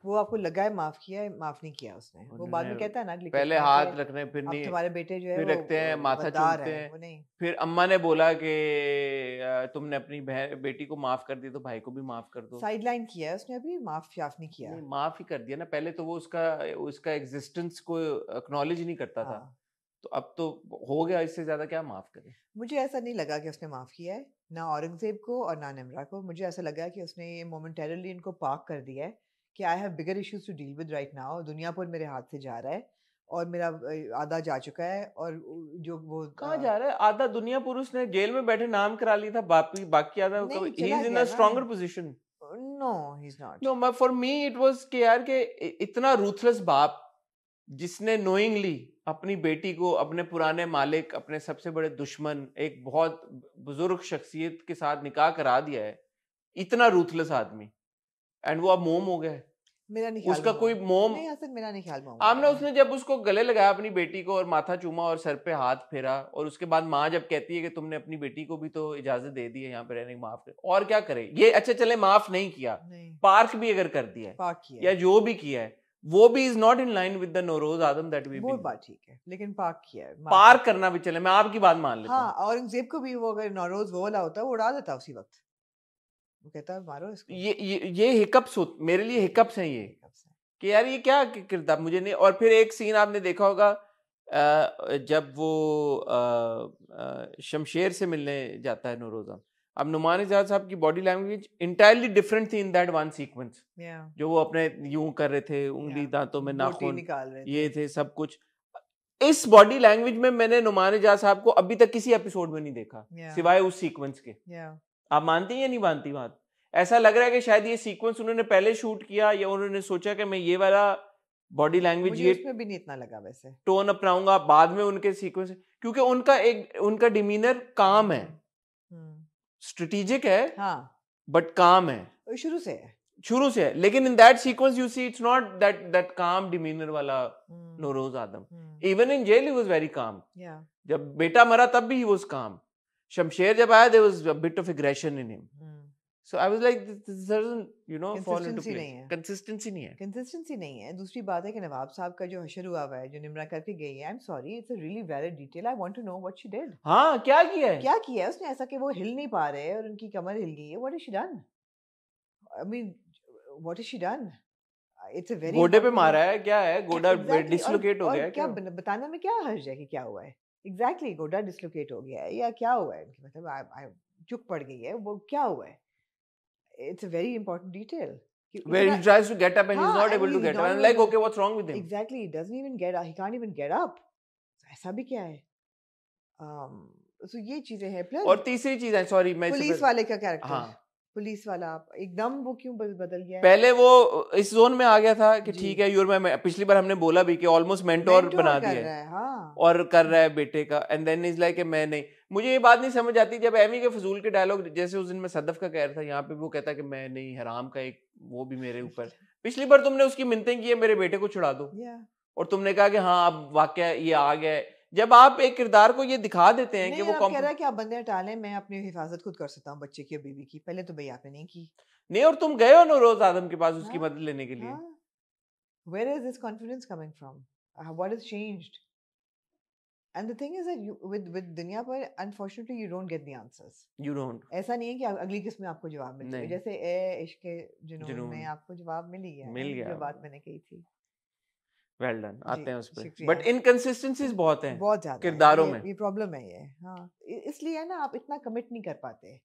वो आपको लगा है माफ किया है, माफ नहीं किया उसने। वो बाद में उन्होंने कहता है ना अगली पहले किस्त में हाथ कि रखने, फिर अब नहीं, तुम्हारे बेटे जो है फिर वो रखते हैं, माथा गद्दार चूमते है, हैं। वो नहीं। फिर अम्मा ने बोला कि तुमने अपनी बेटी को माफ कर दिया तो भाई को भी माफ कर दो। साइड लाइन किया है उसने, अभी माफ शाफ नहीं किया। नहीं, माफ ही कर दिया ना, पहले तो वो उसका एग्जिस्टेंस को एक्नॉलेज ही नहीं करता था, हाँ, तो अब तो हो गया, इससे ज्यादा क्या माफ करे। मुझे ऐसा नहीं लगा कि उसने माफ किया है, ना औरंगजेब को और ना निम्रा को। मुझे ऐसा लगा कि उसने ये मोमेंटरली इनको पार्क कर दिया है कि I have bigger issues to deal with right now. दुनियापुर मेरे हाथ से जा रहा है और मेरा आधा जा चुका है। और जो वो कहाँ जा रहा है आधा? दुनिया पुरुष ने जेल में बैठे नाम करा ली था, बाकी आधा नहीं ही चला इज इन गया अ ना। Stronger position. No he is not. No, for me it was कि यार के इतना रूथलेस बाप जिसने नोइंगली अपनी बेटी को अपने पुराने मालिक, अपने सबसे बड़े दुश्मन, एक बहुत बुजुर्ग शख्सियत के साथ निकाह करा दिया है, इतना रूथलेस आदमी, एंड वो अब मोम हो गया है। मेरा नहीं ख्याल उसका में कोई हुआ। मोम, नहीं हसन, मेरा नहीं ख्याल में हुआ आमना, है। उसने जब उसको गले लगाया अपनी बेटी को और माथा चूमा और सर पे हाथ फेरा, और उसके बाद माँ जब कहती है कि तुमने अपनी बेटी को भी तो इजाजत दे दी है यहाँ पे रहने की, माफ कर, और क्या करे ये? अच्छा चले माफ नहीं किया, नहीं पार्क भी अगर कर दिया है पार्क किया या है, जो भी किया है, वो भी is not in line with the Nauroz Adam that we वो बात ठीक है, लेकिन पार्क किया है, माफ पार्क किया। करना भी चले, मैं आपकी बात मान लेता हाँ, हूँ। औरंगजेब को भी वो अगर नौरोज वो वाला होता वो उड़ा देता उसी वक्त। वो कहता मारो इसको। ये हिकअप्स मेरे लिए हिकअप्स हैं ये, कि यार ये क्या किरदार मुझे नहीं। और फिर एक सीन आपने देखा होगा जब वो शमशेर से मिलने जाता है नौरोज़ा, अब नुमान इजाज साहब की बॉडी लैंग्वेज इंटायरली डिफरेंट थी इन दैट वन सीक्वेंस, जो वो अपने यूं कर रहे थे, उंगली दांतों में नाखून निकाल रहे ये थे। थे सब कुछ। इस बॉडी लैंग्वेज में मैंने नुमान इजाज साहब को अभी तक किसी एपिसोड में नहीं देखा सिवाय उस सीक्वेंस के। आप मानती हैं या नहीं मानती बात? ऐसा लग रहा है कि शायद ये सीक्वेंस उन्होंने पहले शूट किया, या उन्होंने सोचा कि मैं ये वाला बॉडी लैंग्वेज, मुझे ये उसमें भी नहीं इतना लगा वैसे टोन अपनाऊंगा बाद में उनके सीक्वेंस, क्योंकि उनका डिमीनर काम है, स्ट्रेटेजिक है, हाँ, बट काम है, शुरू से है। लेकिन in that sequence you see it's not that calm demeanour वाला Nauroz Adam. Even in jail he was very calm. जब बेटा मरा तब भी ही वाज काम। शमशेर जब आया, there was a bit of aggression in him. So I was like, this doesn't, fall into place. Consistency नहीं है। Consistency नहीं है। दूसरी बात है कि नवाब साहब का जो हशर हुआ है, जो निम्रा करके गई है, I'm sorry, it's a really valid detail. I want to know what she did. हाँ, क्या किया है? क्या किया है उसने ऐसा कि वो हिल नहीं पा रहे और उनकी कमर हिल गई है? What has she done? I mean, what has she done? It's a very गोडे पे मारा है, क्या है? गोडा डिसलोकेट हो गया है क्या? बताने में क्या हर्ज है कि क्या हुआ है? Exactly, गोडा डिसलोकेट हो गया है या क्या हुआ है? मतलब चुक पड़ गई है, वो क्या हुआ है? It's a very important detail. Where he tries to get up and he's not able to get up. I'm like, okay, what's wrong with him? Exactly, he doesn't even get up. He can't even get up. ऐसा भी क्या है? So ये चीजें हैं। Plus और तीसरी चीज है, सॉरी मैं पुलिस वाले का कैरेक्टर, हाँ, पुलिस वाला एकदम वो क्यों बदल गया है? पहले वो इस जोन में आ गया था कि ठीक है यूर, मैं पिछली बार हमने बोला भी कि ऑलमोस्ट मेंटोर बना दिया है, हाँ, और कर रहा है बेटे का, एंड देन इज लाइक मैं नहीं। मुझे ये बात नहीं समझ आती जब एमी के फजूल के डायलॉग, जैसे उस दिन मैं सदफ का कह रहा था, यहाँ पे वो कहता कि मैं नहीं, हराम का एक वो भी मेरे ऊपर। पिछली बार तुमने उसकी मिन्नतें की है मेरे बेटे को छुड़ा दो, और तुमने कहा कि हाँ अब वाकया ये आ गया है। जब आप एक किरदार को ये दिखा देते हैं कि वो कह रहा है कि आप बंदे हटा लें, मैं अपनी हिफाजत खुद कर सकता हूँ बच्चे की और बीवी की, पहले तो भाई आपने नहीं की। नहीं, और तुम गए हो नौरोज आदम के पास उसकी मदद लेने के लिए। Where is this confidence coming from? What has changed? And the thing is that with दुनिया पर unfortunately you don't get the answers. You don't. ऐसा नहीं है कि अगली किस्त में आपको जवाब मिल जाए, जैसे ए इश्क जुनून में आपको जवाब मिल गया जो बात मैंने कही थी। वेल डन, आते हैं उस पे। बट इनकंसिस्टेंसीज बहुत हैं, बहुत ज्यादा किरदारों में। ये प्रॉब्लम है ये, हाँ, इसलिए है ना, आप इतना कमिट नहीं कर पाते।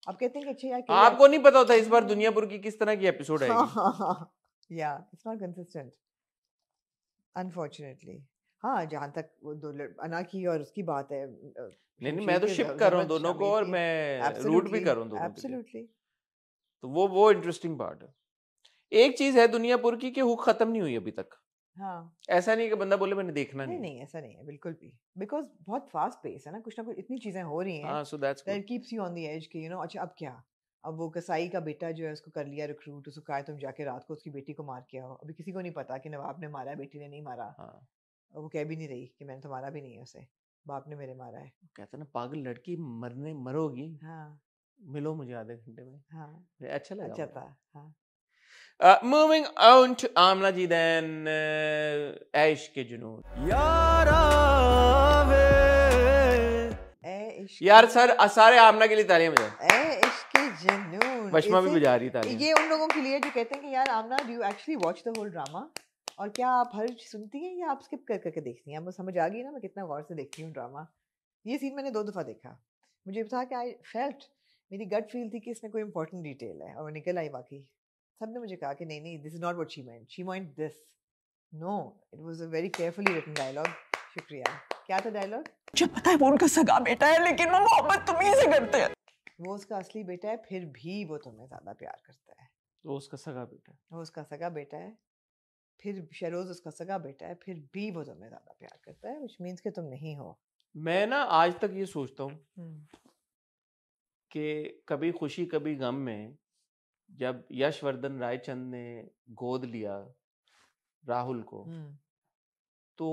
आप कहते हैं कि अच्छा यार, आपको नहीं पता होता इस बार दुनियापुर की किस तरह की एपिसोड आएगी। या इट्स नॉट कंसिस्टेंट अनफॉर्चुनेटली। हाँ, जहाँ तक वो अना की और उसकी बात है, नहीं मैं शमशीर तो के शिप कर रहा हूँ ज़हमत दोनों को शामिर और की। मैं रूट भी एब्सोल्युटली, कर रहा हूँ दोनों के लिए, एब्सोल्युटली। तो वो इंटरेस्टिंग पार्ट है। एक चीज है दुनियापुर की कि हुक खत्म नहीं हुई अभी तक। हाँ। ऐसा नहीं कि बंदा बोले मैंने देखना नहीं, नहीं है। नहीं, ऐसा नहीं है बिल्कुल भी। बिकॉज़ बहुत फ़ास्ट पेस है ना, कुछ ना कुछ इतनी चीज़ें हो रही हैं हाँ so that's good. That keeps you on the edge कि अच्छा अब क्या? अब वो कसाई का बेटा जो है उसको कर लिया रिक्रूट, उसको कहा है तुम जाके रात को उसकी बेटी को मार के आओ। अभी किसी को नहीं पता कि नवाब ने मारा है, बेटी ने नहीं मारा। हाँ और वो कह भी नहीं रही कि मैंने तो मारा भी नहीं है उसे, बाप ने मेरे मारा है। कहते ना पागल लड़की मरोगी, हाँ, मिलो मुझे आधे घंटे में। हाँ, अच्छा लगा अच्छा मुझे। था। हाँ। Moving on to Amna ji then ऐश के जुनून। ए यार इश्क सर सारे आमना के लिए तालियां बजाएं। ए इश्क जुनून वशमा भी इसे बजा रही तालियां। ये उन लोगों के लिए जो कहते हैं कि यार Amna do you actually watch the whole drama, और क्या आप हर चीज़ सुनती हैं या आप स्किप कर करके देखती हैं? अब समझ आ गई ना मैं कितना गौर से देखती हूँ ड्रामा। ये सीन मैंने 2 दफ़ा देखा। मुझे था कि आई फेल्ट, मेरी गट फील थी कि इसमें कोई इंपॉर्टेंट डिटेल है, और वो निकल आई वाक़ई। सबने मुझे कहा कि नहीं, नहीं, this is not what she meant this. No, it was a very carefully written dialogue. शुक्रिया। क्या था डायलॉग? मुझे पता है वो उनका सगा बेटा है, लेकिन वो मोहब्बत तुम्ही से करते हैं। वो उसका असली बेटा है, फिर भी वो तुम्हें ज़्यादा प्यार करता है। वो उसका सगा बेटा। वो उसका सगा बेटा है, फिर शहरोज़ उसका सगा बेटा है, फिर भी वो तुम्हें ज़्यादा प्यार करता है, व्हिच मीन्स कि तुम नहीं हो। मैं ना आज तक ये सोचता हूँ हुँ। कि कभी खुशी कभी गम में जब यशवर्धन रायचंद ने गोद लिया राहुल को, हुँ। तो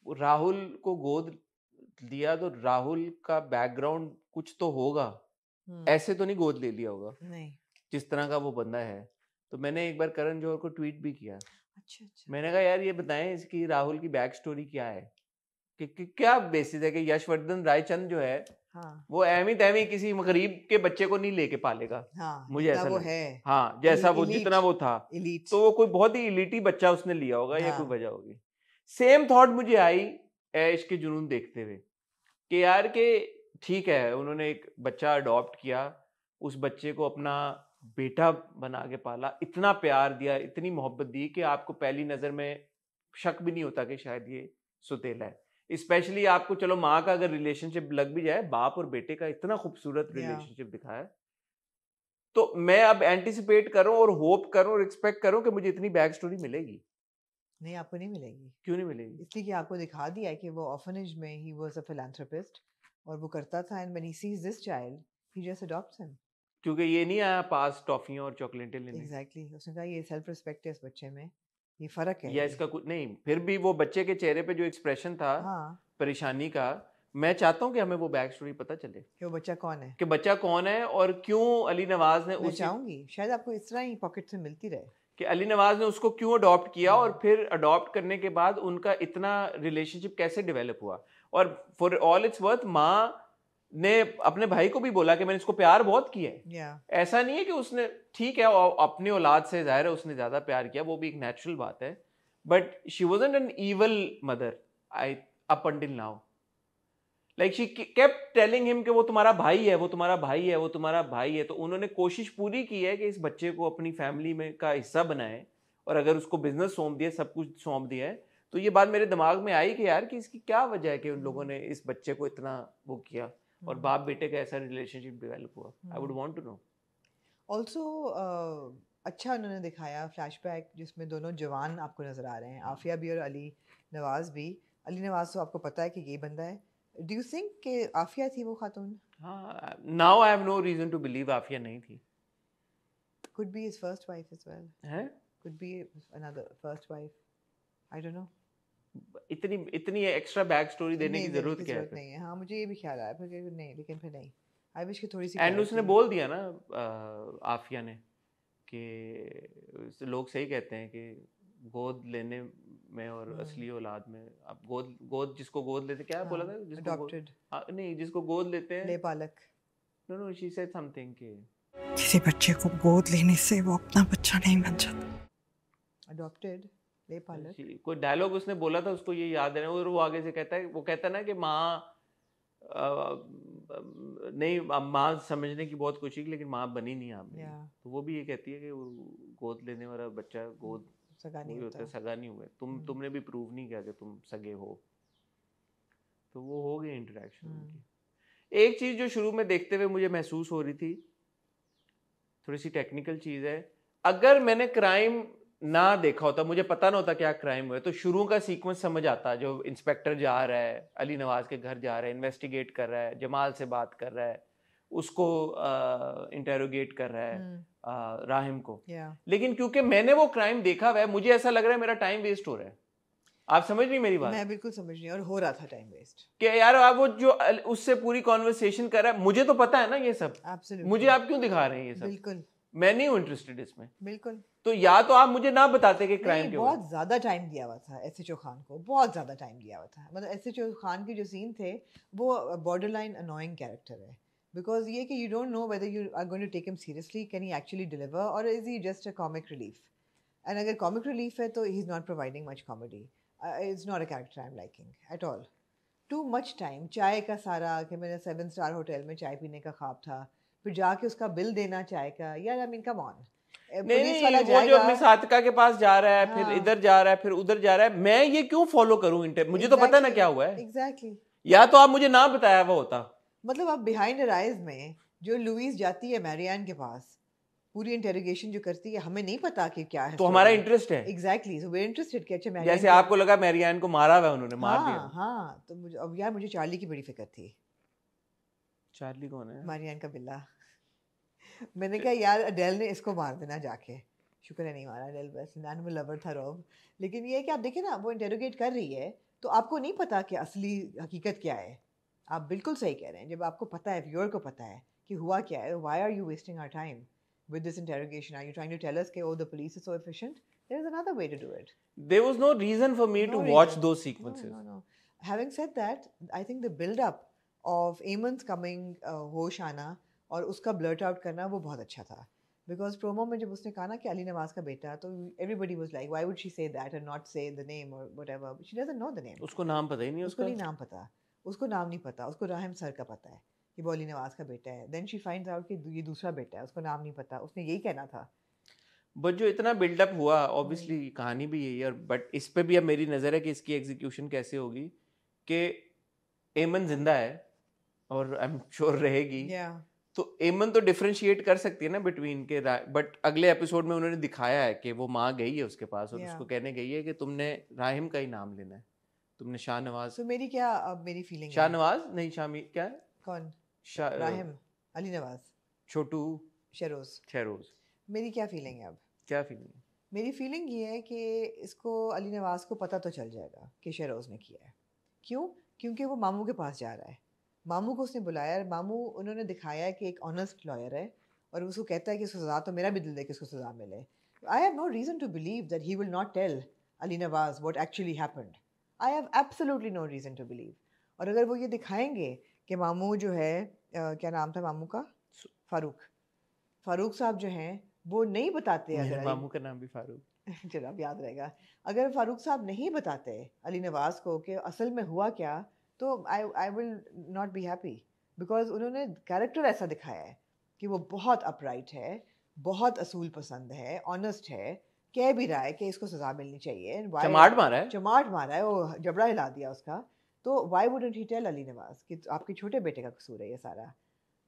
राहुल को गोद लिया तो राहुल का बैकग्राउंड कुछ तो होगा, हुँ। ऐसे तो नहीं गोद ले लिया होगा नहीं। जिस तरह का वो बंदा है। तो मैंने एक बार करण जौहर को ट्वीट भी किया, अच्छा, अच्छा। मैंने कहा यार ये बताएं इसकी राहुल की बैक स्टोरी क्या है, कि क्या बेसिस है कि यशवर्धन रायचंद जो है हाँ, वो एमी तैमी किसी गरीब के बच्चे को नहीं लेके पालेगा, हाँ, मुझे जितना ऐसा वो लगा। है, हाँ जैसा वो एलीट, जितना वो था, एलीट। तो वो कोई बहुत ही इलीटी बच्चा उसने लिया होगा या कोई हाँ। वजह होगी। सेम थॉट मुझे आई ऐश के जुनून देखते हुए कि यार के ठीक है उन्होंने एक बच्चा अडॉप्ट किया, उस बच्चे को अपना बेटा बना के पाला, इतना प्यार दिया, इतनी मोहब्बत दी कि आपको पहली नजर में शक भी नहीं होता कि शायद ये सुतेला है। स्पेशली आपको चलो माँ का अगर रिलेशनशिप लग भी जाए, बाप और बेटे का इतना खूबसूरत या रिलेशनशिप दिखाया है। तो मैं अब एंटिसिपेट करूं और होप करूं और एक्सपेक्ट करूं कि मुझे इतनी बैक स्टोरी मिलेगी। नहीं, आपको नहीं मिलेगी। क्यों नहीं मिलेगी? इसलिए कि आपको दिखा दिया है कि वो ऑर्फनेज में ही वाज़ अ फिलैंथ्रोपिस्ट, और वो करता था, and when he seize this child, he just adopts him. क्योंकि ये नहीं आया पास टॉफियां और चॉकलेटें लेने, एग्ज़ैक्टली, उसने कहा ये सेल्फ रिस्पेक्ट है इस बच्चे में, ये फ़र्क है या ये। इसका कुछ नहीं, फिर भी वो बच्चे के चेहरे पे जो एक्सप्रेशन था हाँ, परेशानी का, मैं चाहता हूं कि हमें वो बैक स्टोरी पता चले कि वो बच्चा कौन है। कि बच्चा कौन है और क्यों अली नवाज ने मैं उसी चाहूँगी शायद आपको इस तरह ही पॉकेट से मिलती रहे। कि अली नवाज ने उसको क्यों अडॉप्ट किया और हुँ। फिर अडॉप्ट करने के बाद उनका इतना रिलेशनशिप कैसे डेवलप हुआ। और फॉर ऑल इट्स वर्थ माँ ने अपने भाई को भी बोला कि मैंने इसको प्यार बहुत किया है। या ऐसा नहीं है कि उसने, ठीक है और अपनी औलाद से जाहिर है उसने ज्यादा प्यार किया, वो भी एक नेचुरल बात है, but she wasn't an evil mother I up until now. Like she kept telling him कि वो तुम्हारा भाई है, वो तुम्हारा भाई है, वो तुम्हारा भाई है। तो उन्होंने कोशिश पूरी की है कि इस बच्चे को अपनी फैमिली में का हिस्सा बनाए, और अगर उसको बिजनेस सौंप दिया, सब कुछ सौंप दिया है, तो ये बात मेरे दिमाग में आई कि यार कि इसकी क्या वजह है कि उन लोगों ने इस बच्चे को इतना वो किया और बाप बेटे का ऐसा रिलेशनशिप डेवलप हुआ। I would want to know. Also अच्छा उन्होंने दिखाया फ्लैशबैक जिसमें दोनों जवान आपको नज़र आ रहे हैं, आफिया भी और अली नवाज भी। अली नवाज तो आपको पता है कि ये बंदा है। डू यू थिंक कि आफिया थी वो खातून? हाँ, now I have no reason to believe Afia नहीं थी। Could be his first wife as well, है could be another first wife, I don't know. इतनी इतनी एक्स्ट्रा बैक स्टोरी देने नहीं की देने जरूरत की क्या है ज़रूरत फिर? नहीं है। हाँ, मुझे ये भी ख्याल आया फिर कि नहीं, लेकिन फिर नहीं। आई विश कि थोड़ी सी एंड उसने क्लैरिटी। बोल दिया ना आफिया ने कि लोग सही कहते हैं कि गोद लेने में और असली औलाद में, अब गोद गोद जिसको गोद लेते, क्या बोला था जिसको गोद, अडॉप्टेड, नहीं जिसको गोद लेते हैं, ले पालक। No no she said something कि किसी बच्चे को गोद लेने से वो अपना बच्चा नहीं बन जाता। अडॉप्टेड, ले पालक। कोई डायलॉग उसने बोला था, उसको ये याद है, और वो आगे से कहता है, वो कहता है ना कि माँ नहीं, माँ समझने की बहुत कोशिश की लेकिन माँ बनी नहीं आपने। या तो वो भी ये कहती है कि वो गोद लेने वाला बच्चा गोद सगा नहीं वही होता है, होता। सगा नहीं हुए तुमने भी प्रूव नहीं किया कि तुम सगे हो, तो वो हो गई इंटरेक्शन उनकी। एक चीज जो शुरू में देखते हुए मुझे महसूस हो रही थी, थोड़ी सी टेक्निकल चीज है, अगर मैंने क्राइम ना देखा होता, मुझे पता ना होता क्या क्राइम हुआ, तो शुरू का सीक्वेंस समझ आता, जो इंस्पेक्टर जा रहा है, अली नवाज के घर जा रहा है, इन्वेस्टिगेट कर रहा है, जमाल से बात कर रहा है, उसको इंटेरोगेट कर रहा है राहिम को। लेकिन क्योंकि मैंने वो क्राइम देखा हुआ है, मुझे ऐसा लग रहा है मेरा टाइम वेस्ट हो रहा है। आप समझ नहीं मेरी बात? मैं बिल्कुल समझ नहीं, और हो रहा था टाइम वेस्ट कि यार आप वो जो उससे पूरी कॉन्वर्सेशन कर रहा है, मुझे तो पता है ना ये सब, मुझे आप क्यों दिखा रहे हैं ये सब? बिल्कुल, मैं नहीं हूँ इंटरेस्टेड इसमें। बिल्कुल। तो या तो आप मुझे ना बताते कि क्राइम क्यों है। बहुत ज्यादा टाइम दिया हुआ था एसएचओ खान को, बहुत ज्यादा टाइम दिया हुआ था। मतलब एसएचओ खान के जो सीन थे वो बॉर्डरलाइन अनोइंग कैरेक्टर है, बिकॉज ये कि you don't know whether you are going to take him seriously, can he actually deliver, और is he just a comic relief? And अगर कॉमिक रिलीफ है तो he is not providing much comedy, it's not a character I am liking at all. Too much time, चाय का सारा कि मैंने 7 star hotel में चाय पीने का ख्वाब था, फिर जाके उसका बिल देना चाय का, यार आई मीन कम ऑन। नहीं, वो जो मिस आतिका के पास जा रहा है, फिर इधर जा रहा है, फिर उधर जा रहा है, मैं ये क्यों फॉलो करूं? मुझे तो पता ना क्या हुआ है। एग्जैक्टली। या तो आप मुझे ना बताया हुआ होता। मतलब अब बिहाइंड द आइज में जो लुइस जाती है मैरियान के पास, पूरी इंटेरोगेशन जो करती है, हमें नहीं पता कि क्या है, तो हमारा इंटरेस्ट है। Exactly, so we are interested कि अच्छा मैरियान, जैसे आपको लगा मैरियान को मारा हुआ उन्होंने, मार दिया। हाँ, तो मुझे अब यार मुझे चार्ली की बड़ी फिक्र थी। चार्ली कौन है? मैरियान का बिल्ला। मैंने कहा यार अडेल ने इसको मार देना जाके, शुक्र है नहीं मारा अडेल, बस एनिमल लवर था रॉब। लेकिन ये है कि आप देखें ना, वो इंटेरोगेट कर रही है तो आपको नहीं पता कि असली हकीकत क्या है। आप बिल्कुल सही कह रहे हैं, जब आपको पता है, व्यूअर को पता है कि हुआ क्या है, why are you wasting our time with this interrogation? Are you trying to tell us that, oh, the police is so efficient? There is another way to do it. There was no reason for me to watch those sequences. No. Having said that, I think the build-up of Eamon's coming होश आना और उसका blurt out करना वो बहुत अच्छा था. Because promo में जब उसने कहा ना कि अली नवाज का बेटा, तो everybody was like, why would she say that and not say the name or whatever? She doesn't know the name. उसको नाम पता ही नहीं, उसको नहीं नाम पता, उसको नाम नहीं पता, उसको राहिम सर का पता है कि वो अली नवाज का बेटा है। देन शी फाइंड्स आउट कि ये दूसरा बेटा है, उसको नाम नहीं पता, उसने यही कहना था। बट जो इतना बिल्डअप हुआ, ऑब्वियसली कहानी भी यही है, बट इस पे भी अब मेरी नज़र है कि इसकी एग्जीक्यूशन कैसे होगी, कि एमन जिंदा है और आई एम श्योर रहेगी, तो एमन तो डिफरेंशिएट कर सकती है ना बिटवीन के, बट अगले एपिसोड में उन्होंने दिखाया है कि वो माँ गई है उसके पास और उसको कहने गई है कि तुमने राहिम का ही नाम लेना है, तुमने शाहनवाज। तो मेरी क्या अब मेरी फीलिंग शाहनवाज नहीं, शामी क्या है, कौन? राहिम, अली नवाज, छोटू, शहरोज। मेरी क्या फीलिंग है अब? क्या फीलिंग है? मेरी फीलिंग ये है कि इसको अली नवाज को पता तो चल जाएगा कि शहरोज ने किया है। क्यों? क्योंकि वो मामू के पास जा रहा है, मामू को उसने बुलाया है, मामू उन्होंने दिखाया है कि एक ऑनेस्ट लॉयर है और उसको कहता है कि इसको सज़ा, तो मेरा भी दिल है कि उसको सज़ा मिले। I have no reason to believe that he will not tell Ali Nawaz what actually happened. I have absolutely no reason to believe. और अगर वो ये दिखाएंगे कि मामू जो है क्या नाम था मामू का, फारूक साहब जो हैं वो नहीं बताते, अगर मामू का नाम भी फारूक चलो अब याद रहेगा, अगर फारूक साहब नहीं बताते अली नवाज को कि असल में हुआ क्या, तो I will not be happy, because उन्होंने कैरेक्टर ऐसा दिखाया है कि वो बहुत अपराइट है, बहुत असूल पसंद है, ऑनेस्ट है, कह भी रहा है कि इसको सजा मिलनी चाहिए, चमाट मारा है, वो जबड़ा हिला दिया उसका, तो Y wouldn't he tell Ali Nawaz कि आपके छोटे बेटे का कसूर है ये सारा?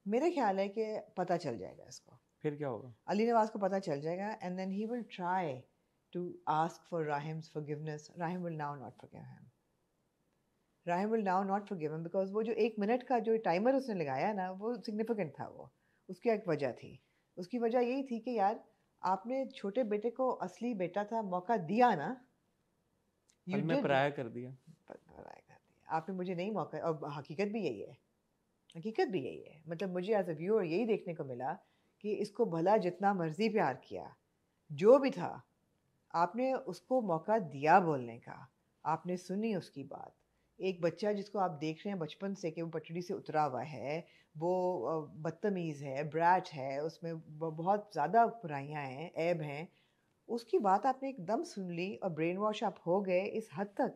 मेरे ख्याल है कि पता चल जाएगा इसको, फिर क्या होगा, अली नवाज को पता चल जाएगा, and then he will try to ask for Rahim's forgiveness. Rahim will now not forgive him, Rahim will now not forgive him, because वो जो 1 मिनट का जो टाइमर उसने लगाया ना, वो सिग्निफिकेंट था, वो उसकी एक वजह थी। उसकी वजह यही थी कि यार आपने छोटे बेटे को, असली बेटा था, मौका दिया ना, पराया कर दिया आपने, मुझे नहीं मौका। और हकीकत भी यही है, हकीकत भी यही है। मतलब मुझे एज अ व्यूअर यही देखने को मिला कि इसको भला जितना मर्जी प्यार किया, जो भी था, आपने उसको मौका दिया बोलने का, आपने सुनी उसकी बात। एक बच्चा जिसको आप देख रहे हैं बचपन से कि वो पटड़ी से उतरा हुआ है, वो बदतमीज़ है, ब्रैट है, उसमें बहुत ज़्यादा बुराइयाँ हैं, ऐब हैं, उसकी बात आपने एकदम सुन ली और ब्रेन वॉश आप हो गए इस हद तक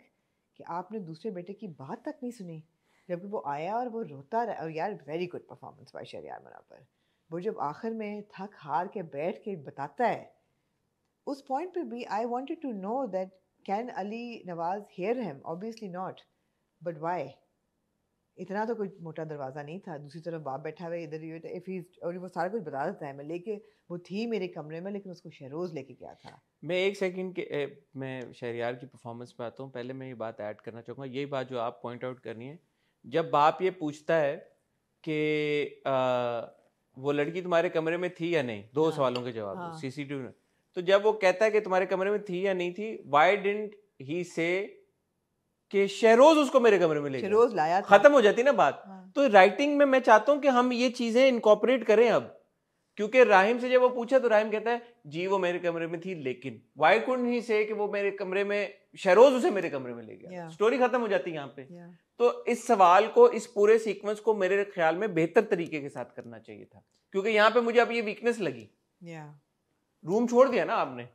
कि आपने दूसरे बेटे की बात तक नहीं सुनी। जबकि वो आया और वो रोता रहा, और यार very good performance by Shahryar Munawar. वो जब आखिर में थक हार के बैठ के बताता है, उस पॉइंट पे भी I wanted to know that can Ali Nawaz hear him, obviously not, but why? इतना तो कोई मोटा दरवाज़ा नहीं था, दूसरी तरफ बाप बैठा हुआ है, इधर इफ ही, और वो सारा कुछ बता देता है। मैं लेके, वो थी मेरे कमरे में, लेकिन उसको शहरोज लेके गया था। मैं एक सेकंड के मैं शहरियार की परफॉर्मेंस पे आता हूँ। पहले मैं ये बात ऐड करना चाहूँगा, यही बात जो आप पॉइंट आउट करनी है। जब बाप ये पूछता है कि वो लड़की तुम्हारे कमरे में थी या नहीं, दो सवालों के जवाब सीसीटीवी में, तो जब वो कहता है कि तुम्हारे कमरे में थी या नहीं थी, व्हाई डिडंट ही से कि शहरोज उसको मेरे कमरे में ले गया, शहरोज लाया था, खत्म हो जाती ना बात। तो राइटिंग में मैं चाहता हूँ कि हम ये चीजें इनकॉर्पोरेट करें अब, क्योंकि राहिम से जब वो पूछा तो राहिम कहता है जी वो मेरे कमरे में थी, लेकिन व्हाई कुडंट ही से कि वो मेरे कमरे में, शहरोज उसे मेरे कमरे में ले गया, स्टोरी खत्म हो जाती है यहाँ पे। तो इस सवाल को, इस पूरे सीक्वेंस को मेरे ख्याल में बेहतर तरीके के साथ करना चाहिए था, क्योंकि यहाँ पे मुझे अब ये वीकनेस लगी। रूम छोड़ दिया ना आपने,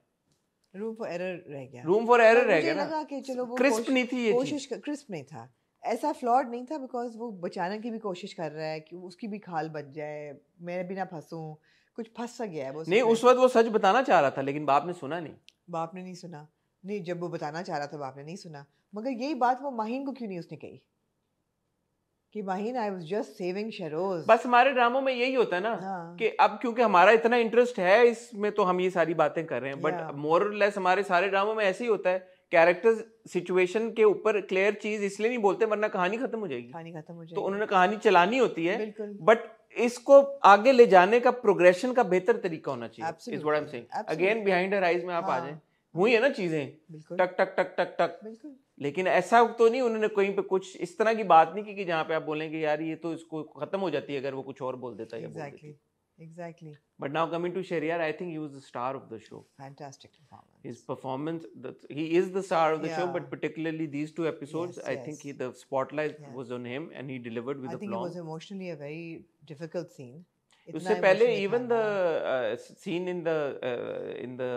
रूम फॉर एरर रह गया, रूम फॉर एरर रह गया ना, लगा कि चलो वो क्रिस्प नहीं थी, ये कोशिश क्रिस्प नहीं था, ऐसा फ्लॉड नहीं था, बिकॉज वो बचाने की भी कोशिश कर रहा है कि उसकी भी खाल बच जाए, मैं भी ना फंसूं, कुछ फंस सा गया है वो। नहीं, उस वक्त वो सच बताना चाह रहा था, लेकिन बाप ने सुना नहीं। बाप ने नहीं सुना, नहीं, जब वो बताना चाह रहा था बाप ने नहीं सुना। मगर यही बात वो माहीन को क्यों नहीं उसने कही कि Maheen, I was just saving Shahroz. बस हमारे ड्रामों में यही होता है ना, कि अब क्योंकि हमारा इतना इंटरेस्ट है इसमें, तो हम ये सारी बातें कर रहे हैं, बट मोर और लेस हमारे सारे ड्रामों में ऐसे ही होता है, कैरेक्टर्स सिचुएशन के ऊपर क्लियर चीज इसलिए नहीं बोलते वरना कहानी खत्म हो जाएगी, कहानी खत्म हो जाएगी। तो उन्होंने कहानी चलानी होती है, बट इसको आगे ले जाने का प्रोग्रेशन का बेहतर तरीका होना चाहिए, is what I am saying. Again behind her eyes में आप आ जाएं, हुई है ना चीजें टक टक टक टक टक, लेकिन ऐसा तो नहीं उन्होंने कहीं पे कुछ इस तरह की बात नहीं की कि जहाँ पे आप बोलेंगे यार ये तो इसको खत्म हो जाती है अगर वो कुछ और बोल देता है। Exactly. But now coming to Shahryar, I think he was the star of the show. Fantastic performance. His performance, he is the star of the show, but particularly these two episodes, I think the spotlight was on him and he delivered with I think aplomb. it was emotionally a very difficult scene. उससे पहले even the scene in the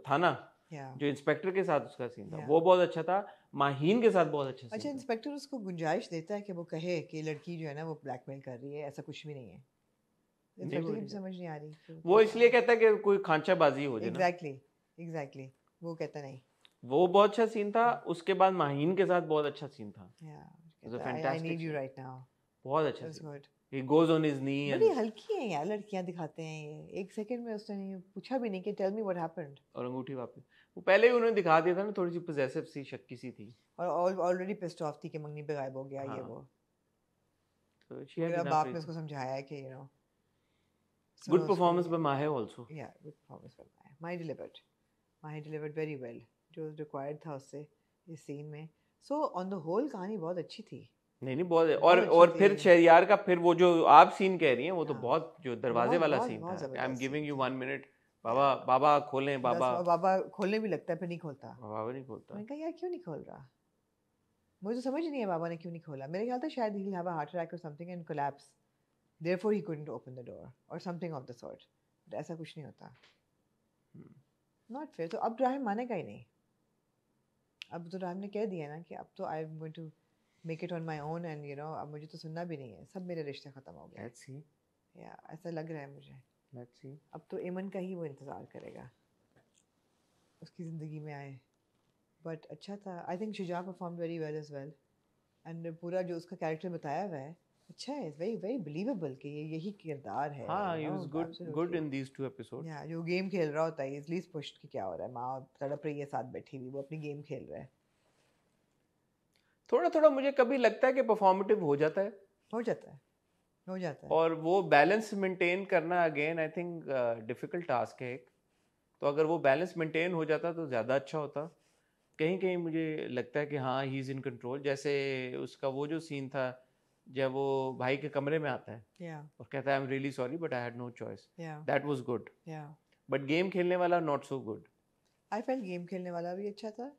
थाना, जो inspector के साथ उसका scene था, वो बहुत अच्छा था, माहीन के साथ बहुत अच्छा सीन। अच्छा, इंस्पेक्टर उसको गुंजाइश देता है कि वो कहे कि लड़की जो है ना वो ब्लैकमेल कर रही है, ऐसा कुछ भी नहीं है। इंस्पेक्टर की समझ नहीं आ रही, वो इसलिए कहता है कि कोई खांचाबाजी हो जाए। एग्जैक्टली वो कहता नहीं। वो बहुत अच्छा सीन था। उसके बाद माहीन के साथ बहुत अच्छा सीन था। I need you right now। बहुत अच्छा scene. He goes on his knee and बड़ी हल्की हैं यार लड़कियां दिखाते हैं ये। एक सेकंड में उसने पूछा भी नहीं कि tell me what happened। और अंगूठी वापस। वो पहले ही उन्होंने दिखा दिया था ना, थोड़ी सी possessive सी, शक्की सी थी। और ऑलरेडी pissed off थी कि मंगनी पे गायब हो गया ये वो। तो मेरा बाप ने उसको समझाया है कि good performance by Mahe also। Yeah, good performance by Mahe। Mahe delivered very well जो required था उससे इस सीन में। So on the whole कहानी बहुत अच्छी थी। नहीं बहुत, और फिर शहरियार का फिर वो जो आप सीन कह रही हैं वो तो बहुत, जो दरवाजे वाला सीन था, I am giving you 1 minute, बाबा खोलें, बाबा खोलने भी लगता है फिर नहीं खोलता, बाबा नहीं खोलता। मैंने कहा यार क्यों नहीं खोल रहा, मुझे तो समझ नहीं है बाबा ने क्यों नहीं खोला। मेरे ख्याल था शायद he'll have a heart attack or something and collapse, therefore he couldn't open the door or something of the sort, but ऐसा कुछ नहीं होता। Not fair। तो अब राहिम मानेगा ही नहीं। अब तो राहिम ने कह दिया ना कि अब तो I am going to make it on my own and अब मुझे तो सुनना भी नहीं है, सब मेरे रिश्ते खत्म हो गए। Let's see। या ऐसा लग रहा है मुझे। Let's see। अब तो एमन का ही वो इंतज़ार करेगा उसकी ज़िंदगी में आए। बट अच्छा था। I think Shuja perform very well as well and पूरा जो उसका कैरेक्टर बताया हुआ है अच्छा है, वेरी वेरी बिलीवेबल कि ये यही किरदार है। हाँ, he was good in these 2 episodes। या जो गेम खेल रहा होता है इज लीस्ट पुश्ड कि क्या हो रहा है, माँ तड़प रही है साथ बैठी हुई, वो अपनी गेम खेल रहा है। थोड़ा थोड़ा मुझे कभी लगता है कि परफॉर्मेटिव हो जाता है और वो बैलेंस मेंटेन करना again I think difficult task है एक। तो अगर वो बैलेंस मेंटेन हो जाता तो ज़्यादा अच्छा होता। कहीं कहीं मुझे लगता है कि हाँ ही इज़ इन कंट्रोल। जैसे उसका वो जो सीन था जब वो भाई के कमरे में आता है और कहता है I am really sorry but I had no choice, that was good. But game खेलने वाला not so good. I felt game खेलने वाला भी अच्छा था।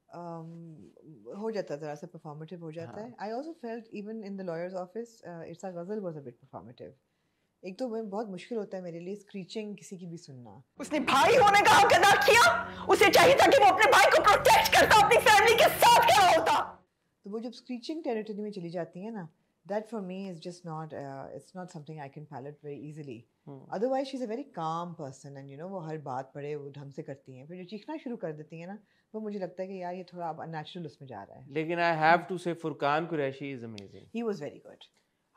हो जाता है, ज़रा सा परफॉर्मेटिव हो जाता है। I also felt even in the lawyer's office it's a Ghazal was a bit performative. एक तो बहुत मुश्किल होता है मेरे लिए स्क्रीचिंग किसी की भी सुनना। उसने भाई होने का हक अदा किया, उसे चाहिए था कि वो अपने भाई को प्रोटेक्ट करता, अपनी फैमिली के साथ खड़ा होता। तो वो जब स्क्रीचिंग टेरिटरी में चली जाती है ना, that for me is just not it's not something I can palate very easily। Otherwise she is a very calm person and you no वो हर बात बड़े वो ढंग से करती हैं, फिर जो चीखना शुरू कर देती हैं ना, वो मुझे लगता है कि यार ये थोड़ा अब अननेचुरल उसमें जा रहा है. लेकिन आई हैव टू से Furqan Qureshi is amazing. He was very good.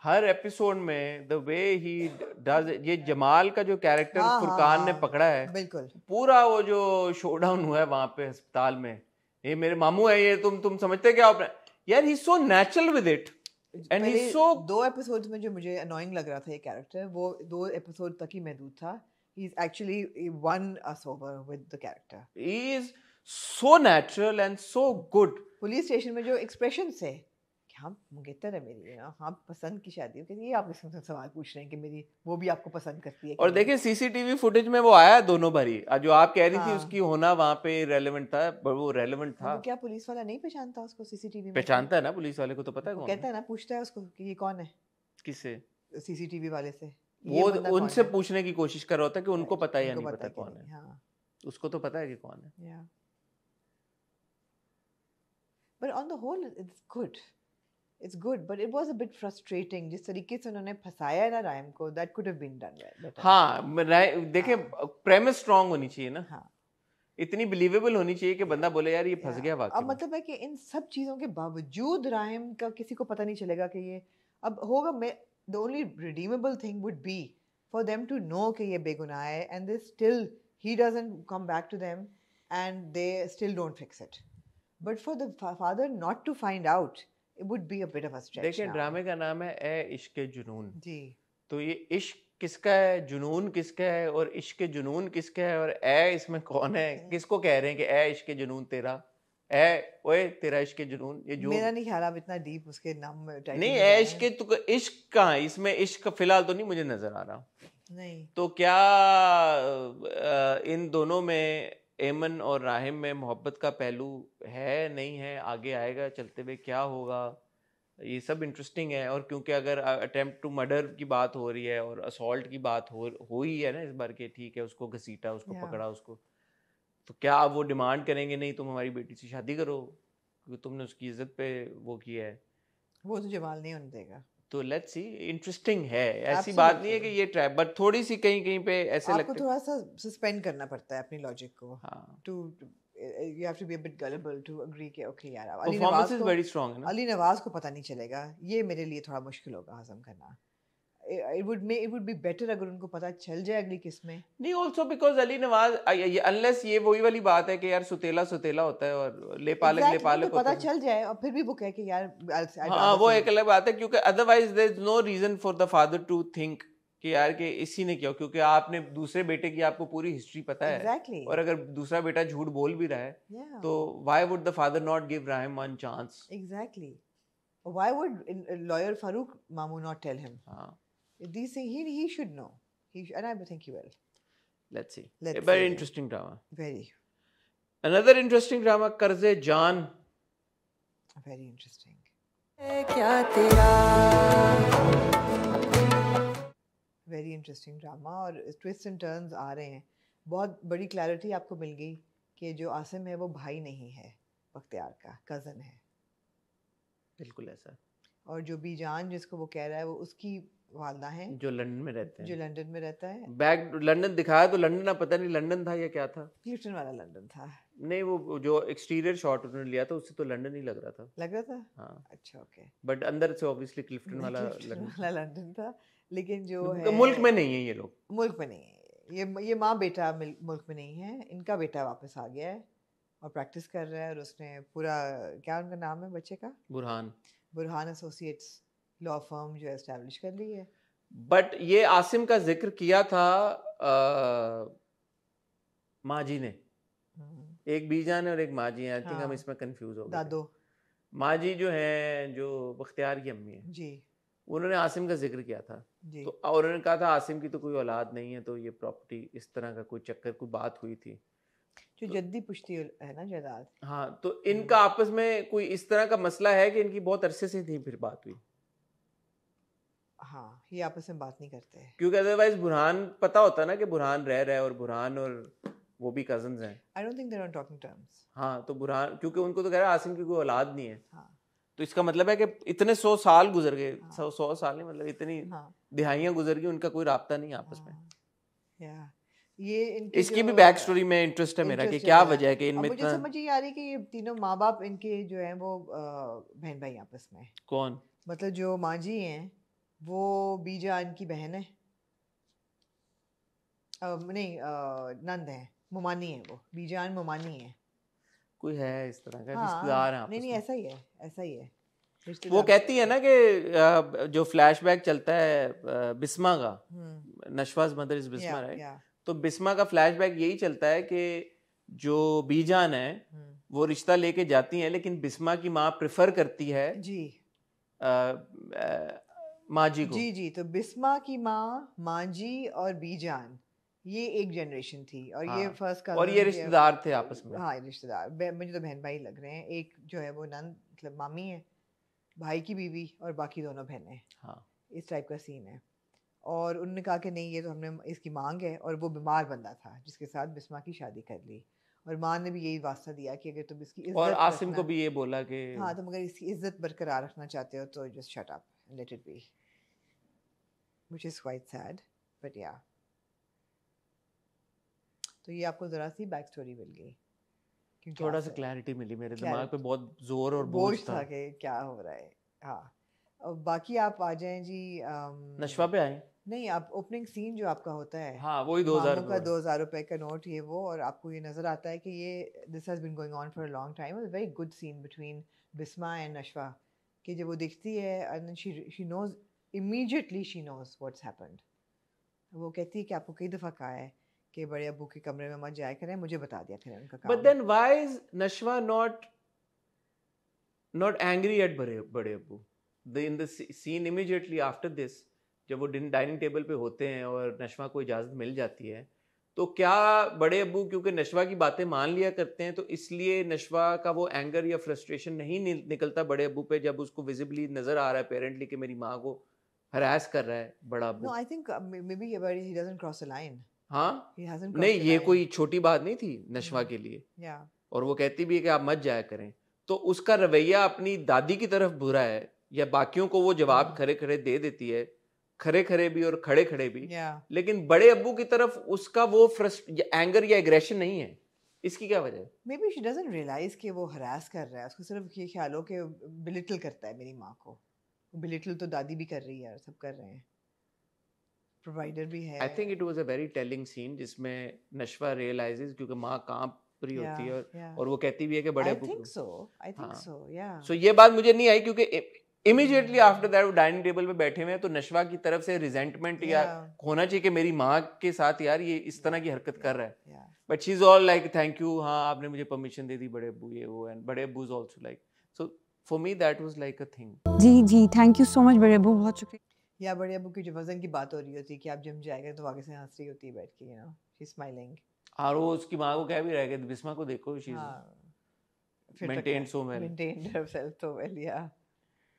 Her episode में द वे ही डज, ये जमाल का जो कैरेक्टर हाँ, फुरकान ने हाँ, पकड़ा है, बिल्कुल. पूरा वो जो शोडाउन हुआ है वहां पे अस्पताल में, ये मेरे मामू है, ये तुम समझते क्या हो? यार he is so natural with it and he is so. 2 episodes में जो मुझे अनोइंग लग रहा था ये कैरेक्टर, वो 2 एपिसोड तक ही महदूद था. He is actually one us over with the character. He is so natural and so good. Police station में जो एक्सप्रेशन है कि हाँ मंगेतर है मेरी, हाँ पसंद की शादी हो, कहती ये आप इसमें सवाल पूछ रहे हैं कि मेरी वो भी आपको पसंद करती है. और देखिए सीसीटीवी फुटेज में वो आया दोनों बारी, जो आप कह रही थी हाँ. उसकी होना वहां पे रेलेवेंट था, वो रेलेवेंट था. तो क्या पुलिस वाला नहीं पहचानता उसको सीसीटीवी में? पहचानता है ना, पुलिस वाले को तो पता है वो कौन कहता है ना, पूछता है उसको कि ये कौन है. किससे? सीसीटीवी वाले से. वो उनसे पूछने की कोशिश कर रहा होता है कि उनको पता है या नहीं पता कि कौन नहीं, है. हाँ. उसको तो पता है कि कौन है. Yeah. But on the whole, it's good. It's good, but it was a bit frustrating. जिस तरीके से उन्होंने फंसाया है ना रायम को, that could have been done better. हाँ, देखिए प्रेमिस स्ट्रांग होनी चाहिए ना. हाँ. इतनी बिलीवेबल होनी चाहिए कि बंदा बोले यार ये फंस गया वाकई अब मतलब है कि इन सब चीजों के बावजूद रायम का किसी को पता नहीं चलेगा कि ये अब होगा. The only redeemable thing would be for them to know कि ये बेगुनाह है, and they still, he doesn't come back to them and they still don't fix it. But for the father not to find out, it would be a bit of a stretch. देखिए ड्रामे का नाम है ए इश्क जुनून जी. तो ये इश्क किसका है, जुनून किसका है, और इश्क जुनून किसका है, और ए इसमें कौन है? किसको कह रहे हैं कि ए इश्क जुनून तेरा, ए ओए तेरा इश्क जुनून? ये जो मेरा नहीं ख्याल आप इतना डीप उसके नाम में नहीं, ए इश्क तो इश्क कहाँ है इसमें? इश्क फिलहाल तो नहीं मुझे नजर आ रहा. नहीं तो क्या इन दोनों में, एमन और राहिम में मोहब्बत का पहलू है, नहीं है, आगे आएगा चलते हुए क्या होगा, ये सब इंटरेस्टिंग है. और क्योंकि अगर अटेम्प्ट टू मर्डर की बात हो रही है और असॉल्ट की बात हो ही है ना इस बार के, ठीक है उसको घसीटा, उसको पकड़ा, उसको, तो क्या आप वो डिमांड करेंगे नहीं तुम हमारी बेटी से शादी करो क्योंकि तुमने उसकी इज्जत पे वो किया है? वो तो जमाल नहीं होने देगा. तो लेट्स सी, इंटरेस्टिंग है, ऐसी बात नहीं है कि ये ट्रैप, बट थोड़ी सी कहीं कहीं पे ऐसे लगता है आपको थोड़ा सा सस्पेंड करना पड़ता है अपनी लॉजिक को. हाँ. To you have to be a bit gullible to agree कि okay यार परफॉर्मेंस इज वेरी स्ट्रांग है ना. अली नवाज को पता नहीं चलेगा, ये मेरे लिए थोड़ा मुश्किल होगा हजम करना. it would be better अगर उनको पता चल जाए अगली किस्त में. नहीं, also because Ali Nawaz, unless ये वही वाली बात है कि यार सुतेला सुतेला होता है और ले पालक exactly, ले पालक तो पता होता है. चल जाए और फिर भी वो कहे कि यार हाँ, वो एक अलग बात है क्योंकि otherwise there is no reason for the father to think कि यार कि इसी ने किया, क्योंकि आपने दूसरे बेटे की आपको पूरी हिस्ट्री पता है. exactly. और अगर दूसरा बेटा झूठ बोल भी रहा है yeah. तो why would the father not give Rahim one chance? exactly. why would lawyer Farooq Mamu not tell him? हाँ. These things he should know. And I think he will. Let's see. Let's A very see. interesting drama. Very. Another interesting drama, कर्ज़े जान. Very interesting. क्या तेरा Very interesting drama और twists and turns आ रहे हैं. बहुत बड़ी clarity आपको मिल गई कि जो आसिम है वो भाई नहीं है बख्तियार का, cousin है. बिल्कुल ऐसा. और जो बीजान जिसको वो कह रहा है वो उसकी वालदा हैं जो लंदन में रहते हैं, जो लंदन में रहता है. बैग लंदन दिखाया तो लंदन ना, पता नहीं लंदन था या क्या था. क्लिफ्टन वाला लंदन था. नहीं, वो जो एक्सटीरियर शॉट उन्होंने लिया था उससे तो लंदन ही लग रहा था. लग रहा था. हाँ. अच्छा ओके. बट अंदर से ऑब्वियसली क्लिफ्टन वाला लंदन था, लेकिन जो है मुल्क में नहीं है ये लोग. मुल्क में नहीं है ये माँ बेटा मुल्क में नहीं है. इनका बेटा वापस आ गया है और प्रैक्टिस कर रहा है और उसने पूरा, क्या उनका नाम है बच्चे का? बुरहान एसोसिएट्स लॉ फर्म जो एस्टैब्लिश कर ली है. बट ये आसिम का जिक्र किया था माजी ने. एक बीजान है और एक माजी है. आई थिंक हम इसमें कंफ्यूज हो गए. दादो माजी जो है, जो बख्तियार की अम्मी है जी, उन्होंने आसिम का जिक्र किया था जी. तो, और उन्होंने कहा था आसिम की तो कोई औलाद नहीं है, तो ये प्रॉपर्टी, इस तरह का कोई चक्कर, कोई बात हुई थी जो तो, जद्दी पुश्ती है ना जायदाद. हाँ, तो इनका आपस में कोई इस तरह का मसला है कि इनकी बहुत अरसे से थी फिर बात हुई. हाँ, ये आपस में बात नहीं करते क्योंकि अदरवाइज बुरहान, पता होता ना कि बुरहान रह रहा है और बुरहान और वो भी कजन्स हैं. I don't think they are on talking terms. हाँ, तो बुरहान, क्योंकि उनको तो कह रहा है आसिम की कोई औलाद नहीं है. हाँ. तो इसका मतलब है कि इतने 100 साल गुजर गए, हाँ 100 साल नहीं, मतलब इतनी हाँ दिहाइयां गुजर गई, उनका कोई राब्ता नहीं आपस में। हाँ या ये इनके इसकी जो भी बैक स्टोरी में इंटरेस्ट है मेरा कि इंटरेस्ट क्या है। वजह है कि अब इनमें मुझे इतना। समझ ये आ रही कि ये तीनों माँ बाप इनके जो हैं वो बहन भाई आपस में, कौन? मतलब जो माँ जी हैं वो बीजान की बहन है, नहीं नंद है, मुमानी है, वो बीजान मुमानी है। कोई है इस तरह का हाँ रिश्तेदार है नहीं आपस नहीं में। ऐसा ही है, ऐसा ही है वो रिश्तेदार। कहती है ना कि जो फ्लैशबैक चलता है बिस्मा का, नशवाज मदर इज बिस्मा, राइट? या तो बिस्मा का फ्लैशबैक यही चलता है कि जो बीजान है वो रिश्ता लेके जाती हैं, लेकिन बिस्मा की माँ प्रेफर करती है जी माँ जी को। जी जी, तो बिस्मा की माँ माँ जी और बीजान ये एक जनरेशन थी, और ये हाँ, फर्स्ट और ये रिश्तेदार थे आपस में। हाँ रिश्तेदार, मुझे तो बहन भाई लग रहे हैं। एक जो है वो नंद मतलब मामी है, भाई की बीवी, और बाकी दोनों बहनें। हाँ इस टाइप का सीन है। और उन्होंने कहा कि नहीं ये तो हमने इसकी मांग है, और वो बीमार बंदा था जिसके साथ बिस्मा की शादी कर ली, और माँ ने भी यही वास्ता दिया कि अगर तुम इसकी और इज्जत आसिम को भी ये बोला कि हाँ तुम अगर इसकी इज्जत बरकरार रखना चाहते हो तो just shut up and let it be, which is quite sad, but yeah. तो ये आपको ज़रा सी बैक स्टोरी मिल गई, क्योंकि थोड़ा सा क्लैरिटी मिली, मेरे दिमाग पे बहुत जोर और बोझ बोझ था कि क्या हो रहा है। हाँ और बाकी आप आ जाएं जी नशवा पे आए। नहीं आप ओपनिंग सीन जो आपका होता है, हाँ वही 2000 मामू का 2000 रुपए का नोट ये वो, और आपको ये नजर आता है कि ये this has been going on for a long time, very good scene between Bisma and Nashwa, कि जब वो दिखती है and she knows immediately, she knows what's happened. वो कहती है कि आपको कई दफ़ा कहा है कि बड़े अब्बू के कमरे में मत जाया करें, मुझे बता दिया करें उनका काम। But then why is Nashwa not angry at बड़े अब्बू? in the scene immediately after this, जब वो डाइनिंग टेबल पे होते हैं और नशवा को इजाजत मिल जाती है, तो क्या बड़े अब्बू क्योंकि नशवा की बातें मान लिया करते हैं तो इसलिए नशवा का वो एंगर या फ्रस्ट्रेशन नहीं निकलता बड़े अब्बू पे, जब उसको विजिबली नजर आ रहा है पेरेंटली कि मेरी माँ को हरास कर रहा है बड़ा अब्बू? No, I think maybe he doesn't cross a line. हाँ He hasn't नहीं, crossed a ये line. कोई छोटी बात नहीं थी नशवा के लिए। Yeah. और वो कहती भी है कि आप मत जाया करें, तो उसका रवैया अपनी दादी की तरफ बुरा है या बाकियों को वो जवाब खड़े खड़े दे देती है, खड़े खड़े भी और खड़े खड़े भी, Yeah. लेकिन बड़े अब्बू की तरफ उसका वो एंगर या एग्रेशन नहीं है। इसकी क्या वजह है? Maybe she doesn't realize कि वो हरास कर रहा है, उसको सिर्फ ये ख्याल हो कि बिलिटल करता है मेरी माँ को। बिलिटल तो दादी भी कर रही है और सब कर रहे हैं, प्रोवाइडर भी है। I think it was a very telling scene जिसमें नशवा रियलाइजेस, क्योंकि माँ कांप रही होती है और वो कहती भी है कि बड़े I अब्बू think को। so. I think so. Yeah. सो ये बात मुझे नहीं आई क्योंकि इमीडिएटली आफ्टर दैट वो डाइनिंग टेबल पे बैठे हुए हैं, तो नशवा की तरफ से रिजेंटमेंट या होना चाहिए कि मेरी माँ के साथ यार ये इस तरह की हरकत कर रहा है, but she is all like thank you, हाँ आपने मुझे परमिशन दे दी बड़े अब्बू, ये वो, एंड बड़े अब्बू is also like, so for me that was like a thing. जी जी थैंक यू सो मच बड़े अब्बू, बहुत शुक्रिया। या बड़े अब्बू की जो वजन की बात हो रही होती है कि आप जिम जाएगा तो आगे से हंस रही होती है बैठ के, शी स्माइलिंग। और वो उसकी माँ को कह भी रहा है कि बिस्मा को देखो, she is maintained so well, maintained herself so well, yeah.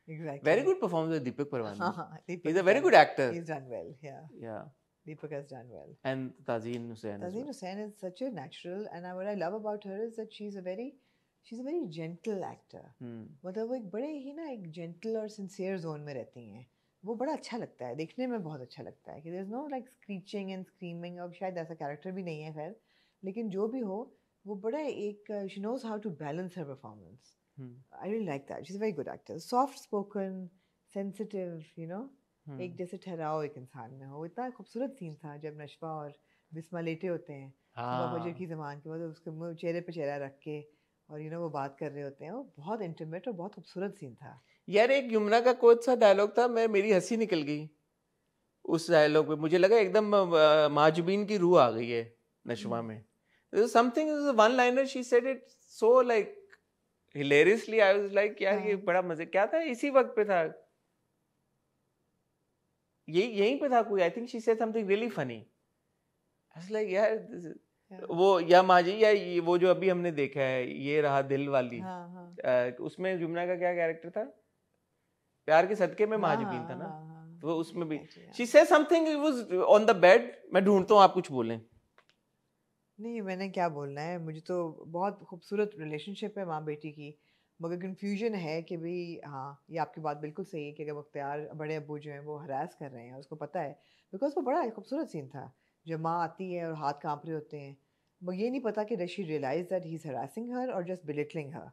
Exactly. Very good performance with Deepak Parwani. Deepak He's a has very done- good actor. He's done well, yeah. Yeah. Deepak has done well. And Tazeen Hussain. Tazeen Hussain is such a natural, and what I love about her is that she's a very gentle actor. मतलब वो एक बड़े ही ना एक gentle और sincere zone में रहती हैं, वो बड़ा अच्छा लगता है, देखने में बहुत अच्छा लगता है कि there's no like screeching and screaming, और शायद ऐसा कैरेक्टर भी नहीं है खैर, लेकिन जो भी हो वो बड़ा एक she knows how to balance her performance. I really like that. She's a very good actor. Soft spoken, sensitive, एक जैसे ठहराव एक इंसान में हो। इतना खूबसूरत सीन था जब नशवा और बिस्मा लेटे होते हैं सुबह फजर की ज़मान के बाद, उसके चेहरे पे चेहरा रख के और वो बात कर रहे होते हैं, वो बहुत इंटीमेट और बहुत खूबसूरत सीन था यार। एक यमुना का कोच सा डायलॉग था, मेरी हंसी निकल गई उस डायलॉग पे, मुझे लगा एकदम माजुबीन की रूह आ गई है नशवा में। Something one liner she said it so like hilariously, I was like यार ये बड़ा मजे, क्या था इसी वक्त पे था, यहीं पे था कोई, I think she said something really funny, I was like यार वो या माजी या वो जो अभी हमने देखा है ये रहा दिल वाली, उसमें जुमना का क्या कैरेक्टर था, प्यार के सदके में माजुबीन था ना, तो वो उसमें भी she said something, it was on the bed. मैं ढूंढता हूँ, आप कुछ बोलें। नहीं मैंने क्या बोलना है, मुझे तो बहुत खूबसूरत रिलेशनशिप है माँ बेटी की, मगर कंफ्यूजन है कि भाई हाँ, ये आपकी बात बिल्कुल सही है कि अगर मुख्तियार बड़े अब्बू जो हैं वो हरास कर रहे हैं, उसको पता है, बिकॉज वो बड़ा खूबसूरत सीन था जब माँ आती है और हाथ कांप रहे होते हैं, वो ये नहीं पता कि does she realise that he is harassing her और जस्ट बिलिटलिंग हर।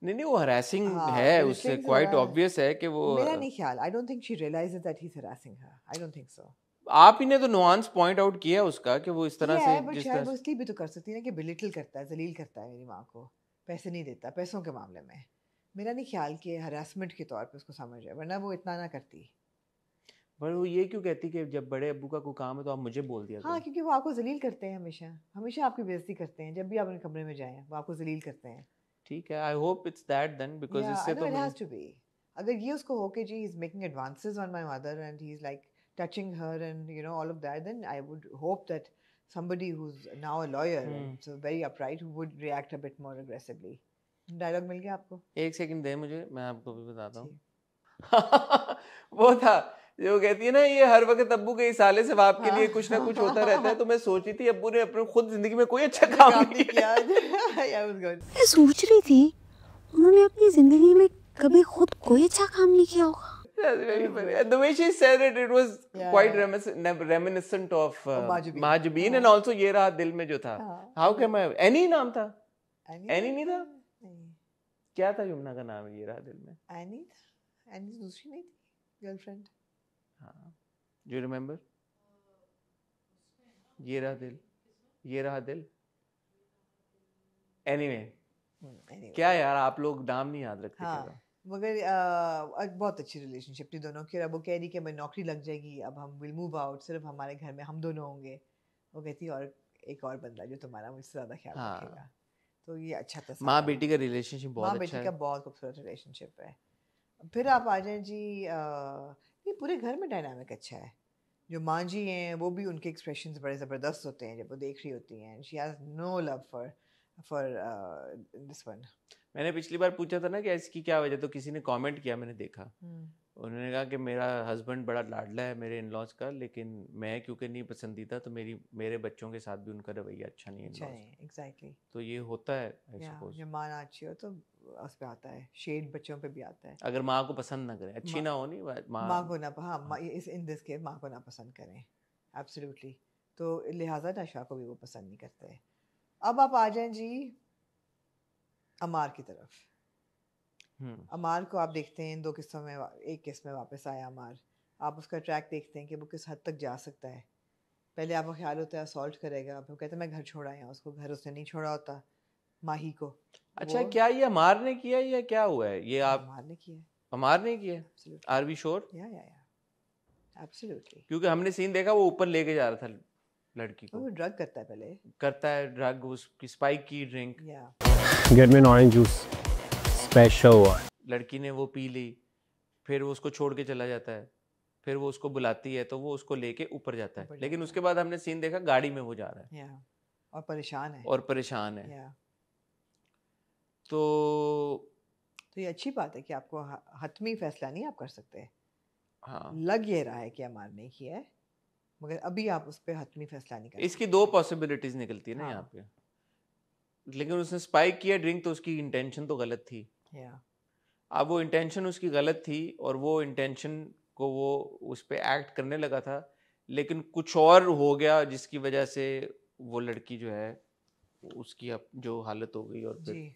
नहीं वो हरासिंग हाँ, है, उससे बिलिटलिंग से क्वाइट बड़ा ऑब्वियस है कि वो मेरा नहीं ख्याल, I don't think she realises that he is harassing her, I don't think so. आप ही ने तो नुआंस पॉइंट आउट किया उसका कि वो इस तरह किया से है, बट जिस शायद तरह वो इसलिए भी तो कर सकती है ना कि बिलिटल करता है, जलील करता है मेरी माँ को, पैसे नहीं देता पैसों के मामले में। मेरा नहीं ख्याल कि हरासमेंट के तौर पे उसको समझ है, वरना वो इतना ना करती। पर वो ये क्यों कहती कि जब बड़े अब्बू का कोई काम है तो आप मुझे बोल दिया हाँ, करो। क्योंकि वो आपको जलील करते हैं, हमेशा हमेशा आपकी बेइज्जती करते हैं, जब भी आप उनके कमरे में जाएं वो आपको जलील करते हैं। ठीक है, I hope it's that then, because या आई इससे नो तो इट मुझे हैज टू बी। अगर ये उसको हो कि जी he is making advances on my mother and he is like touching her and you know all of that, then I would hope that somebody who's now a lawyer and so very upright who would react a bit more aggressively. Dialogue मिल गया आपको? एक second दे मुझे, मैं आपको भी बताता हूँ। ठीक। वो था जो कहती है ना, ये हर वक्त अब्बू के इसाले से बाप के हाँ। लिए कुछ ना कुछ होता रहता है, तो मैं सोची थी अब्बू ने अपने खुद जिंदगी में कोई अच्छा काम नहीं किया। Yeah, it was good. मैं सोच रही थी उन्होंने अपनी जिंदगी में कभी खुद कोई अच्छा काम नहीं किया होगा। That's very funny. And the way she said it, it was Yeah, quite yeah. reminiscent of Mahjubeen. Mahjubeen, and हाँ। also ये रहा दिल में जो था। हाँ, How हाँ। come Annie नाम था? Annie नहीं था? नहीं। क्या था यमुना का नाम ये रहा दिल में? Annie Annie दूसरी नहीं थी, गर्लफ्रेंड। हाँ, do you remember? ये रहा दिल, ये रहा दिल। Anyway, क्या यार आप लोग नाम नहीं याद रखते हाँ, क्या? मगर बहुत अच्छी रिलेशनशिप थी दोनों की। अब वो कह रही कि मैं नौकरी लग जाएगी, अब हम विल मूव आउट, सिर्फ हमारे घर में हम दोनों होंगे। वो कहती और एक और बंदा जो तुम्हारा मुझसे ज़्यादा ख्याल हाँ। रखेगा। तो ये अच्छा था। माँ बेटी का रिलेशनशिप माँ बहुत अच्छा बेटी है। का बहुत खूबसूरत रिलेशनशिप है। फिर आप आ जाएं जी, ये पूरे घर में डायनामिक अच्छा है। जो माँ जी हैं वो भी, उनके एक्सप्रेशंस बड़े ज़बरदस्त होते हैं जब वो देख रही होती हैं। She has no love for this one. मैंने पिछली बार पूछा था ना कि इसकी क्या वजह, तो किसी ने कमेंट किया, मैंने देखा, उन्होंने कहा कि मेरा हस्बैंड बड़ा लाडला है मेरे इन-लॉज का, लेकिन मैं क्योंकि नहीं पसंदीदा तो मेरे बच्चों के साथ भी उनका रवैया अच्छा नहीं है अच्छा in-laws नहीं, एग्जैक्टली। तो ये होता है आई या सपोज। जब माँ ना अच्छी हो तो उस पे आता है, शेड बच्चों पे भी आता है। अगर माँ को पसंद ना करें, अच्छी माँ- ना हो, नहीं माँ को ना, हाँ, इस इन दिस केस माँ को ना पसंद करें, एब्सोल्युटली। तो लिहाजा नशा को भी वो पसंद नहीं करते। अब आप आ जाएं जी अमार की तरफ। अमार को आप देखते हैं इन दो किस्सों में, एक किस्म में वापस आया अमार। आप उसका ट्रैक देखते हैं कि वो किस हद तक जा सकता है। पहले आपका ख्याल होता है असॉल्ट करेगा, फिर कहते हैं मैं घर छोड़ आया, उसको घर उसने नहीं छोड़ा होता माही को। अच्छा, क्या ये अमार ने किया या क्या हुआ है ये? आप अमार ने किया है। अमार ने किया? Are we sure? या एब्सोल्युटली। क्योंकि हमने सीन देखा वो ऊपर लेके जा रहा था लड़की को। वो ड्रग करता है, पहले करता है ड्रग, उसकी स्पाइक की ड्रिंक। या Get me an orange juice, special one. लड़की ने वो पी ली, फिर वो उसको छोड़ के चला जाता है, फिर वो उसको बुलाती है तो वो उसको लेके ऊपर जाता है, लेकिन उसके बाद हमने सीन देखा गाड़ी में वो जा रहा है या और परेशान है। और परेशान है। या तो ये अच्छी बात है कि आपको हतमी फैसला नहीं आप कर सकते। हाँ, लग ये रहा है कि अमार ने किया है, मगर अभी आप उस पर हतमी फैसला नहीं कर इसकी दो पॉसिबिलिटीज निकलती है ना हाँ। यहाँ पे। लेकिन उसने स्पाइक किया ड्रिंक तो उसकी इंटेंशन तो गलत थी। या अब वो इंटेंशन उसकी गलत थी और वो इंटेंशन को वो उस पे एक्ट करने लगा था, लेकिन कुछ और हो गया जिसकी वजह से वो लड़की जो है उसकी अब जो हालत हो गई और फिर जी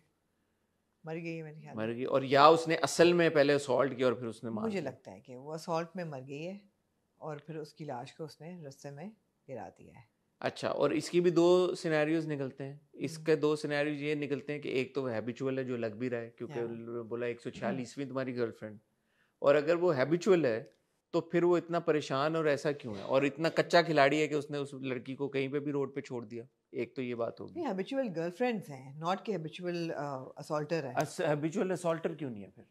मर गई है मेरे ख्याल मर में। गई। और या उसने असल में पहले असॉल्ट किया और फिर उसने मार मुझे दिया। लगता है कि वो असॉल्ट में मर गई है और फिर उसकी लाश को उसने रास्ते में गिरा दिया है। अच्छा, और इसकी भी दो सिनेरियोज निकलते हैं। इसके दो सिनेरियोज ये निकलते हैं कि एक तो वो हैबिचुअल है जो लग भी रहा है, क्योंकि बोला 146वीं तुम्हारी गर्लफ्रेंड, और अगर वो हैबिचुअल है तो फिर वो इतना परेशान और ऐसा क्यों है, और इतना कच्चा खिलाड़ी है कि उसने उस लड़की को कहीं पे भी रोड पे छोड़ दिया। एक तो ये बात होगी। नहीं, हैबिचुअल गर्लफ्रेंड्स हैं, नॉट कि हैबिचुअल असॉल्टर है। हैबिचुअल असॉल्टर क्यों नहीं है फिर?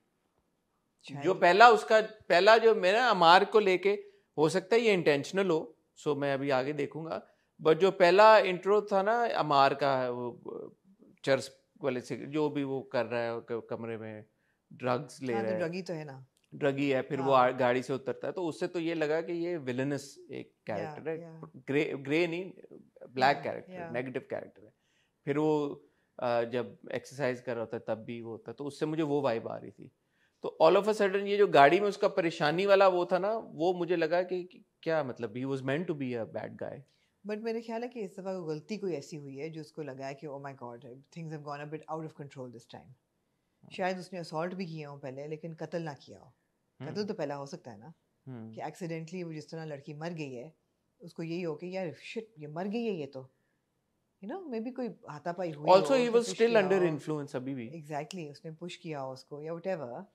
शायद। जो पहला जो मेरा अमार को लेके, हो सकता है ये इंटेंशनल हो, सो मैं अभी आगे देखूंगा, बट जो पहला इंट्रो था ना अमार का, वो चर्च वाले से जो भी वो कर रहा है कमरे में ड्रग्स ले हाँ, रहा तो है, ड्रगी तो है ना। ड्रगी है, फिर वो गाड़ी से उतरता है, तो उससे तो ये लगा कि ये विलनस एक कैरेक्टर है, ग्रे नहीं, ब्लैक कैरेक्टर, नेगेटिव कैरेक्टर है। फिर वो जब एक्सरसाइज कर रहा होता है तब भी वो होता है, तो उससे मुझे वो वाइब आ रही थी। तो ऑल ऑफ अ सडन ये जो गाड़ी में उसका परेशानी वाला वो था ना, वो मुझे लगा कि क्या मतलब he was meant to be a bad guy. But मेरे ख्याल है कि इस दफ़ा कोई गलती कोई ऐसी हुई है जो उसको लगा है कि oh my God things have gone a bit out of control this time. शायद उसने असॉल्ट भी किया हो पहले, लेकिन कत्ल ना किया हो। कत्ल तो पहला हो सकता है ना, कि एक्सीडेंटली वो जिस तरह लड़की मर गई है, उसको यही हो कि यार शिट ये मर गई है, ये तो यू नो मे बी कोई हाथापाई हुई हो, आल्सो ही उसने वाज पुश स्टिल किया अंडर हो। इन्फ्लुएंस अभी भी। एग्जैक्टली, उसने पुश किया हो उसको या व्हाटएवर,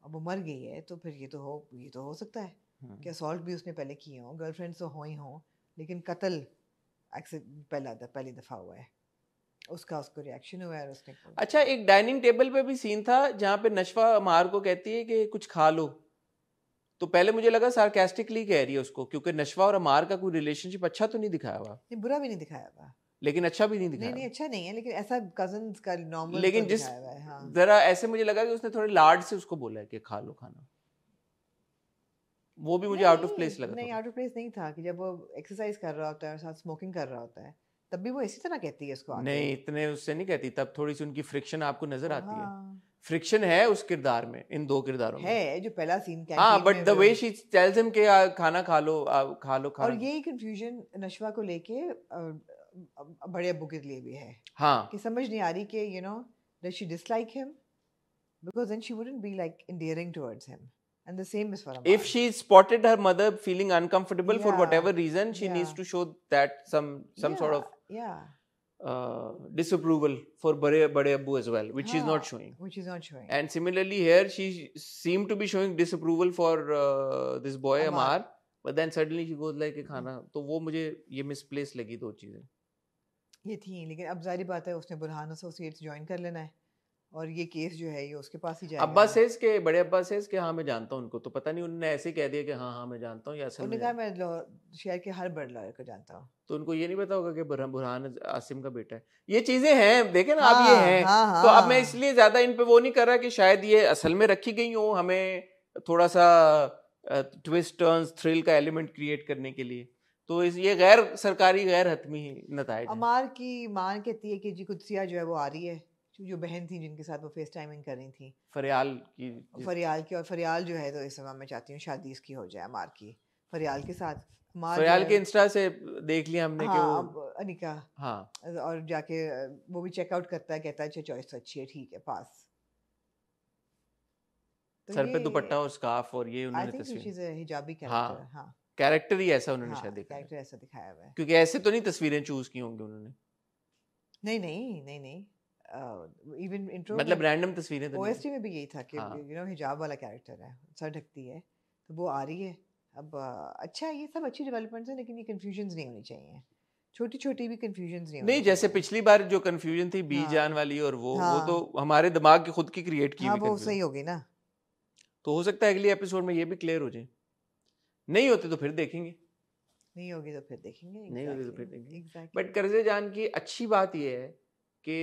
अब वो मर गई है तो फिर ये तो हो सकता है कि असॉल्ट भी उसने पहले किए हो, गर्लफ्रेंड तो हो ही हो, लेकिन कत्ल पहली दफ़ा हुआ है। उसको रिएक्शन हुआ है और उसने अच्छा, एक डाइनिंग टेबल पे भी सीन था जहाँ पे नशवा अमार को कहती है कि कुछ खा लो, तो पहले मुझे लगा सार्केस्टिकली कह रही है उसको, क्योंकि नशवा और अमार का कोई रिलेशनशिप अच्छा तो नहीं दिखाया हुआ, नहीं, बुरा भी नहीं दिखाया हुआ, लेकिन अच्छा भी नहीं दिखाया नहीं हुआ। अच्छा नहीं है, लेकिन ऐसा कजन्स का नॉर्मल लेकिन तो जिस दिखाया हुआ है। हाँ, जरा ऐसे मुझे लगा कि उसने थोड़े लाड से उसको बोला है कि खा लो खाना, वो भी मुझे आउट ऑफ प्लेस लगा नहीं थोड़ा। आउट ऑफ प्लेस नहीं था कि जब वो एक्सरसाइज कर रहा होता है और साथ स्मोकिंग कर रहा होता है, तब भी वो इसी तरह कहती है उसको आके। नहीं, इतने उससे नहीं कहती, तब थोड़ी सी उनकी फ्रिक्शन आपको नजर आती है। हाँ, फ्रिक्शन है उस किरदार में, इन दो किरदारों में है जो पहला सीन हाँ, कैंटीन बट में द वो- वे शी टेल्स हिम कि खाना खा लो, खा लो और खाना। यही कंफ्यूजन नशवा को लेके बड़े अब्बू के लिए भी है हाँ, कि समझ नहीं आ रही कि you know does she dislike him, because then she wouldn't be like endearing towards him, and the same is for Amar. if she spotted her mother feeling uncomfortable for Yeah, whatever reason, she yeah. needs to show that some sort of yeah, disapproval for bade abbu as well, which she's not showing. which is not showing. And similarly here she seemed to be showing disapproval for this boy Amar. Amar, but then suddenly she goes like खाना, तो वो मुझे ये misplaced लगी दो चीजें। ये थी, लेकिन अब जारी बात है उसने बुरहान एसोसिएट्स ज्वाइन कर लेना है और ये केस जो है ये उसके पास ही जाएगा। अब्बा सेज के बड़े अब्बा सेज के हाँ मैं जानता हूँ उनको, तो पता नहीं उन्होंने ऐसे ही कह दिया कि हाँ हाँ मैं जानता हूँ, या असल उन्होंने में कहा मैं शहर के हर बड़ लॉयर को जानता हूँ। तो उनको ये नहीं पता होगा कि बुरहान आसिम का बेटा है। ये चीजें हैं, देखे ना आप, ये हैं। हाँ, तो अब मैं इसलिए ज्यादा इन पे वो नहीं कर रहा कि शायद ये असल में रखी गई हो हमें थोड़ा सा ट्विस्ट टर्न्स थ्रिल का एलिमेंट क्रिएट करने के लिए, तो ये गैर सरकारी गैर हतमी नताइज हैं। अमार की मां कहती है कि जी कुदसिया जो है वो आ रही है, जो बहन थी जिनके साथ वो फेस टाइमिंग कर रही थी, फरियाल की, और फरियाल जो है तो इस समय मैं चाहती हूँ शादी इसकी हो जाए अमार की फरियाल के साथ। फरियाल के इंस्टा से देख लिया हमने कि वो अब अनिका, हाँ, और जाके वो भी चेकआउट करता है, कहता है अच्छा चॉइस तो अच्छी है, ठीक है पास। तो सर पे दुपट्टा और स्कार्फ, और ये आई उन्होंने थिंक शी तस्वीर, इज अ हिजाबी कैरेक्टर। हाँ, कैरेक्टर ही ऐसा उन्होंने शायद दिखाया, कैरेक्टर ऐसा दिखाया हुआ है, क्योंकि ऐसे तो नहीं तस्वीरें चूज की होंगी उन्होंने, नहीं इवन इंट्रो मतलब रैंडम तस्वीरें तो नहीं। ओएसटी में भी यही था कि यू नो हिजाब वाला कैरेक्टर है, सर ढकती है, तो वो आ रही है। अब अच्छा ये सब अच्छी डेवलपमेंट्स हैं, लेकिन ये कंफ्यूजन्स नहीं होनी चाहिए, छोटी छोटी भी कंफ्यूजन्स नहीं नहीं, जैसे पिछली बार जो कंफ्यूजन थी बी जान वाली, और वो तो हमारे दिमाग की खुद की क्रिएट की हुई, वो सही हो गई ना, तो हो सकता है अगले एपिसोड में ये भी क्लियर हो जाए। नहीं होते तो फिर देखेंगे, नहीं होगी तो फिर देखेंगे, नहीं होगी तो फिर देखेंगे। एग्जैक्टली। बट कर्जे जान की अच्छी बात ये है कि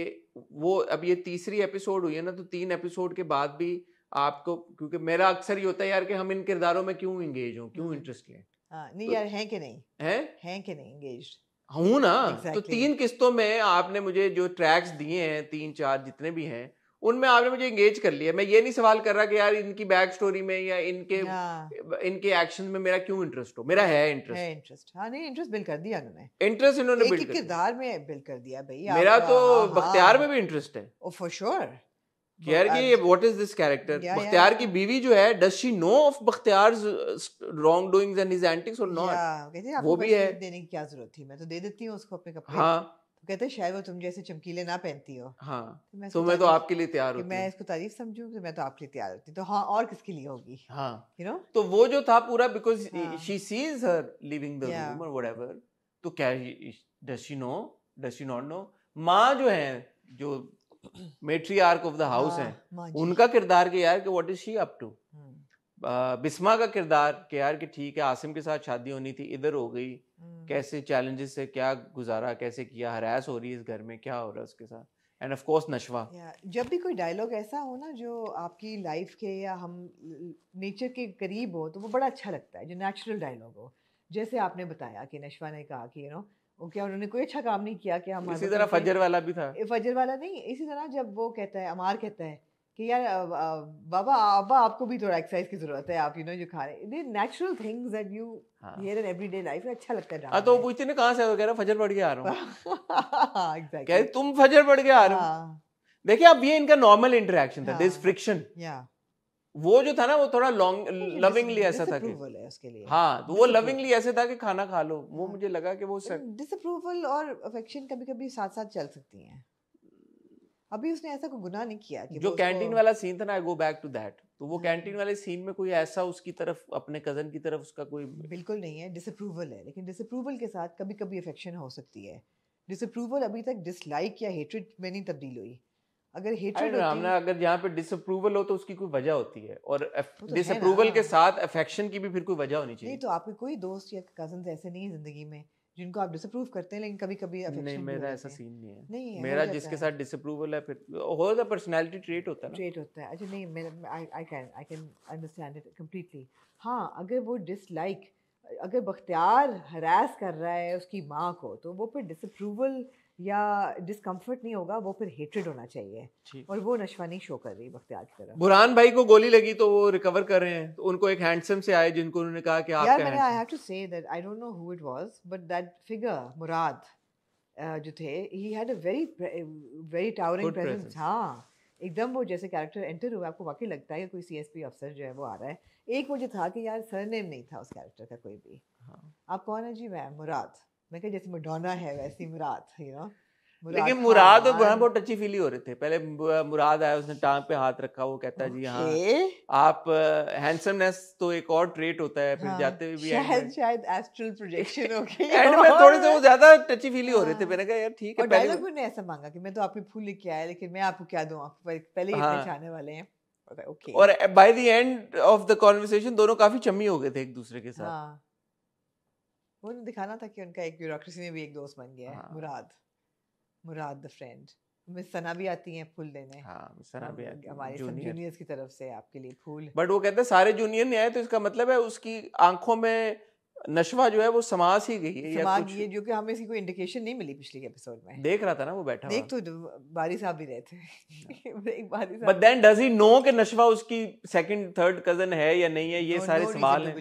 वो अब ये तीसरी एपिसोड हुई है ना, तो 3 एपिसोड के बाद भी आपको, क्योंकि मेरा अक्सर ये होता है यार कि हम इन किरदारों में क्यों एंगेज हों, क्यों इंटरेस्ट लें। नहीं यार हैं कि नहीं, हैं कि नहीं एंगेज्ड हूं ना। exactly. तो 3 किस्तों में आपने मुझे जो ट्रैक्स दिए हैं, 3-4 जितने भी हैं, उनमें आपने मुझे एंगेज कर लिया। मैं ये नहीं सवाल कर रहा कि यार इनकी बैक स्टोरी में या इनके एक्शन में मेरा क्यों इंटरेस्ट हो, मेरा है इंटरेस्ट। हाँ नहीं, इंटरेस्ट बिल्ड कर दिया उन्होंने, इंटरेस्ट इन्होंने बिल्ड कर किरदार में बिल्ड कर दिया भाई। मेरा तो बख्तियार में भी इंटरेस्ट है, ओ फॉर श्योर, यार कि what is this character. Bakhtiyar की बीवी जो है, does she know of Bakhtiyar's wrong doings and his antics और नॉट, वो भी है। देने की क्या जरूरत थी, मैं तो दे देती हूँ उसको अपने कपड़े। हाँ, तो कहते हैं शायद वो तुम जैसे चमकीले ना पहनती हो। हाँ, तो मैं तो आपके लिए तैयार होती हूँ, मैं इसको तारीफ समझूं तो मैं तो आपके लिए तैयार होती। तो हाँ, और किसके लिए होगी। हाँ, यू नो, तो वो जो था पूरा, because she sees her living the room और व्हाटएवर, तो क्या does she no, does she not know. माँ जो है, जो मेट्रियार्क ऑफ द हाउस है, उनका किरदार के यार कि what is she up to. Bisma का किरदार के यार कि ठीक है, आसिम के साथ शादी होनी थी, इधर हो गई, कैसे चैलेंजेस से क्या गुजारा, कैसे किया, हरास हो रही है इस घर में, क्या हो रहा है उसके साथ। And of course Nashwa. जब भी कोई डायलॉग ऐसा हो ना जो आपकी लाइफ के या हम नेचर के करीब हो, तो वो बड़ा अच्छा लगता है, जो नेचुरल डायलॉग हो। जैसे आपने बताया कि नशवा ने कहा कि यू नो ओके, उन्होंने कोई अच्छा काम नहीं किया कि हम इसी तरह फजर वाला भी था। फजर वाला नहीं, इसी तरह जब वो कहता है, अमार कहता है कि यार बाबा अब्बा आपको भी थोड़ा एक्सरसाइज की जरूरत है, आप जो खा रहे हैं natural things that you here in everyday life, अच्छा लगता है। हाँ, तो वो पूछते ने कहाँ से, कह रहा फजर पढ़ के आ रहा हूँ। एग्जैक्टली, कह तुम फजर पढ़ के आ रहे हो। देखिए अब ये इनका नॉर्मल इंटरेक्शन था, दिस फ्रिक्शन। वो जो था ना वो थोड़ा लॉन्ग लविंगली ऐसा था कि उसके लिए, हाँ, तो वो लविंगली ऐसे था कि खाना खा लो, वो मुझे लगा कि वो डिसअप्रूवल और अफेक्शन कभी कभी साथ साथ चल सकती हैं। अभी उसने ऐसा कोई गुनाह नहीं किया कि जो कैंटीन वाला सीन था ना, आई गो बैक टू दैट, तो वो कैंटीन वाले सीन में कोई ऐसा उसकी तरफ, अपने कजन की तरफ उसका कोई बिल्कुल नहीं है, डिसअप्रूवल है, लेकिन डिसअप्रूवल के साथ कभी कभी अफेक्शन हो सकती है। डिसअप्रूवल अभी तक डिसलाइक या हेट्रेड में नहीं तब्दील हुई। अगर हेट्रेड होती है, अगर यहाँ पे डिसअप्रूवल हो तो उसकी कोई वजह होती है, और डिसअप्रूवल के साथ अफेक्शन की भी फिर कोई वजह होनी चाहिए। नहीं तो आपके कोई दोस्त या कजन ऐसे नहीं है जिंदगी में जिनको आप डिसअप्रूव करते हैं, लेकिन कभी कभी अफेक्शन नहीं, मेरा ऐसा सीन नहीं है। नहीं है, मेरा जिसके साथ डिसअप्रूवल है फिर हो तो पर्सनालिटी ट्रेट होता है, ट्रेट होता है। अच्छा नहीं, I can understand it completely. हाँ, अगर वो डिसलाइक, अगर बख्तियार हरास कर रहा है उसकी माँ को, तो वो फिर डिसअप्रूवल या डिस्कम्फर्ट नहीं होगा, वो फिर हेट्रेड होना चाहिए, और वो नशवा नहीं शो कर रही बख्तियार की तरफ। बुरहान भाई को गोली लगी तो वो रिकवर कर रहे हैं, तो उनको एक हैंडसम से आए जिनको उन्होंने कहा कि आप यार, मैंने I have to say that I don't know who it was, but that figure Murad जो थे, he had a very towering presence. हाँ, एकदम वो जैसे कैरेक्टर एंटर हुआ, आपको वाकई लगता है कि कोई सीएसपी अफसर जो है वो आ रहा है। एक वो जो था कि यार सरनेम नहीं था उस कैरेक्टर का कोई भी। आप कौन है जी? मैं मुराद। मैं कहा जैसे मैडोना है वैसी मुराद, यू नो। लेकिन मुराद और बुरहान बहुत टची फीली हो रहे थे। पहले मुराद आया, उसने टांग पे हाथ रखा, वो कहता है जी हाँ आप हैंडसमनेस तो एक और ट्रेट होता है, फिर जाते हुए भी शायद एस्ट्रल प्रोजेक्शन हो गई एंड में थोड़े से वो ज्यादा टची फीली हो रहे थे। मैंने कहा यार ठीक है, और डायलॉग ने ऐसा मांगा कि मैं तो आपके फूल लेके आया, लेकिन मैं आपको क्या दूं, आपको पहले ही इतने चाहने वाले हैं। ओके, और by the end of the conversation दोनों काफी चम्मी हो गए थे एक दूसरे के साथ। वो दिखाना था कि उनका एक ब्यूरोक्रेसी में भी एक दोस्त बन गया है। मुराद द फ्रेंड। मिस सना भी आती हैं फूल देने। हाँ, मिस सना भी आती है हमारे सब जूनियर्स की तरफ से आपके लिए फूल। बट वो कहते हैं सारे जूनियर नहीं आए, तो इसका मतलब है उसकी आंखों में नशवा जो है वो समाज ही गई है या कुछ, ये जो कि हमें इसकी कोई इंडिकेशन नहीं मिली पिछले एपिसोड में। देख रहा था ना वो बैठा देख तो बारी साहब भी रहे थे। But then does he know कि नशवा उसकी सेकंड थर्ड कजन है या नहीं है? ये सारे सवाल हैं।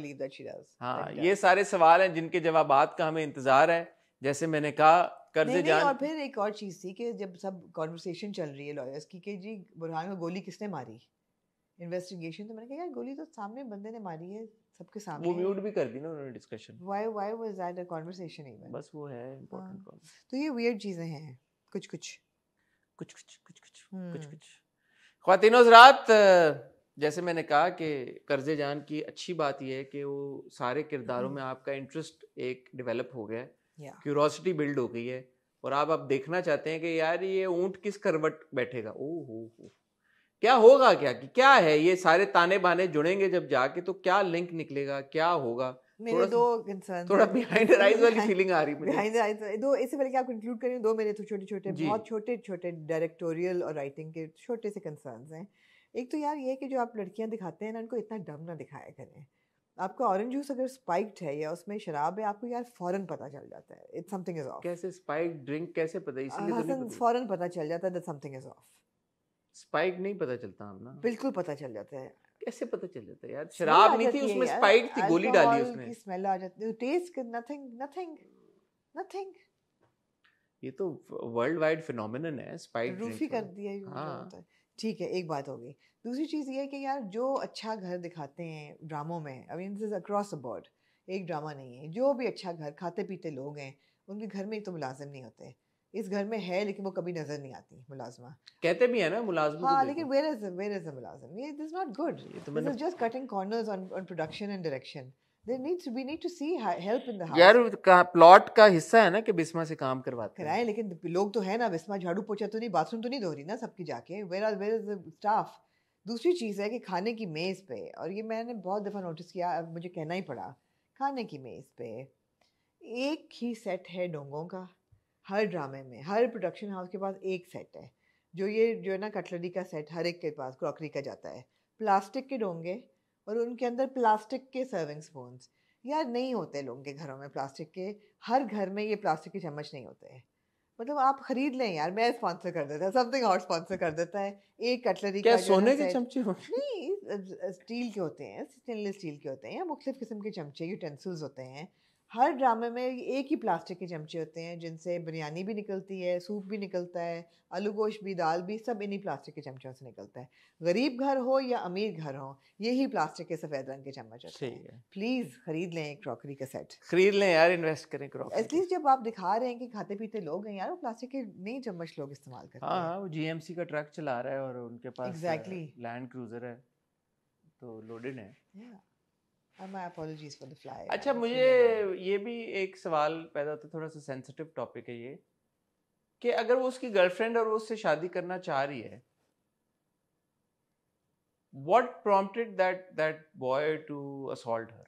हाँ, ये सारे सवाल हैं जिनके जवाबात का हमें इंतजार है। जैसे मैंने कहा, कर्जे जान। और फिर एक और चीज थी कि जब सब कॉन्वर्सेशन चल रही है लॉयर्स की कि जी बुरहान को गोली किसने मारी, इन्वेस्टिगेशन, तो मैंने कहा यार गोली तो सामने बंदे ने मारी है, सबके सामने। वो म्यूट भी कर दी ना उन्होंने discussion. Why was that a conversation even? बस वो है इंपॉर्टेंट कॉल। तो ये वियर्ड चीजें हैं, कुछ ख्वातीन हज़रात, जैसे मैंने कहा कि कर्जे जान की अच्छी बात यह है कि वो सारे किरदारों में आपका इंटरेस्ट एक डेवलप हो गया है, क्यूरोसिटी बिल्ड हो गई है, और आप अब देखना चाहते हैं कि यार ये ऊंट किस करवट बैठेगा, ओहो क्या होगा, क्या है, ये सारे ताने बाने जुड़ेंगे जब जाके, तो क्या लिंक निकलेगा, क्या होगा। मेरे दो कंसर्न, थोड़ा बिहाइंड द आइज वाली फीलिंग आ रही है बिहाइंड द आइज। दो, इससे पहले कि आप कंक्लूड करें, दो मेरे तो छोटे-छोटे, बहुत छोटे-छोटे डायरेक्टोरियल और राइटिंग के छोटे से कंसर्न्स हैं। एक तो यार ये कि जो आप लड़कियां दिखाते हैं ना, उनको इतना डम ना दिखाया करें। आपका ऑरेंज जूस अगर स्पाइक्ड है या उसमें शराब है, आपको यार फौरन पता चल जाता है इट्स समथिंग इज ऑफ। कैसे स्पाइक्ड ड्रिंक कैसे पता? इसलिए तो नहीं पता, फौरन पता चल जाता है that something is of. Spike नहीं पता चलता हम ना, बिल्कुल पता चल जाता है। कैसे पता चल जाता है यार? शराब नहीं थी उसमें, स्पाइक थी, गोली डाली उसने, की स्मेल आ जाती है, टेस्ट नथिंग। ये तो वर्ल्ड वाइड फिनोमेनन है, स्पाइक रूफी कर दिया। हाँ, ठीक है, एक बात हो गई। दूसरी चीज़ ये है कि यार जो अच्छा घर दिखाते हैं ड्रामों में, I mean this is across the board, एक ड्रामा नहीं है, जो भी अच्छा घर, खाते पीते लोग हैं, उनके घर में एक तो मुलाजिम नहीं होते। इस घर में है लेकिन वो कभी नजर नहीं आती मुलाजमा। कहते भी है ना मुलाजमा। हाँ, लेकिन वेयर इज द मुलाजिम? ये this not good, this is just cutting corners on production and direction. we need to see help in the house. यार प्लॉट का हिस्सा है ना कि बिस्मा से काम करवाते हैं, लेकिन लोग तो है ना, बिस्मा झाड़ू पोछा तो नहीं, बाथरूम तो नहीं धो रही ना सबकी जाके। where is the staff? दूसरी चीज़ है कि खाने की मेज़ पे, और ये मैंने बहुत दफ़ा नोटिस किया, अब मुझे कहना ही पड़ा, खाने की मेज़ पे एक ही सेट है डोंगों का। हर ड्रामे में, हर प्रोडक्शन हाउस के पास एक सेट है, जो है ना कटलरी का सेट हर एक के पास, क्रॉकरी का जाता है, प्लास्टिक के डोंगे और उनके अंदर प्लास्टिक के सर्विंग स्पून्स। यार नहीं होते लोगों के घरों में प्लास्टिक के, हर घर में ये प्लास्टिक के चम्मच नहीं होते हैं। मतलब आप खरीद लें यार, मैं स्पॉन्सर कर देता है, समथिंग और स्पॉन्सर कर देता है। एक कटलरी क्या का जो है सोने ना के सेट, चमचे होंगे? नहीं स्टील के होते हैं, स्टेनलेस स्टील के होते हैं, या मुख्तलिफ किस्म के चमचे, यूटेंसिल्स होते हैं। हर ड्रामे में एक ही प्लास्टिक के चमचे होते हैं जिनसे बिरयानी भी निकलती है, सूप भी निकलता है, आलू गोश्त भी, दाल भी, सब इन्हीं प्लास्टिक के चमचों से निकलता है। गरीब घर हो या अमीर घर हो, यही प्लास्टिक के सफ़ेद रंग के चम्मच होते सही हैं। है, प्लीज़ खरीद लें एक क्रॉकरी का सेट। खरीद लें यार, इन्वेस्ट करें क्रॉकरी। एटलीस्ट जब आप दिखा रहे हैं कि खाते पीते लोग हैं यार, वो प्लास्टिक के नहीं चम्मच लोग इस्तेमाल करते हाँ हैं। हाँ, वो जीएमसी का ट्रक चला रहा है और उनके पास Exactly. लैंड क्रूजर है, तो लोडेड है। Yeah. And my apologies for the fly. अच्छा, I'm मुझे feeling bad. ये भी एक सवाल पैदा होता है, थोड़ा सा सेंसिटिव टॉपिक है ये, कि अगर वो उसकी गर्लफ्रेंड और वो उससे शादी करना चाह रही है, what prompted that boy to assault her?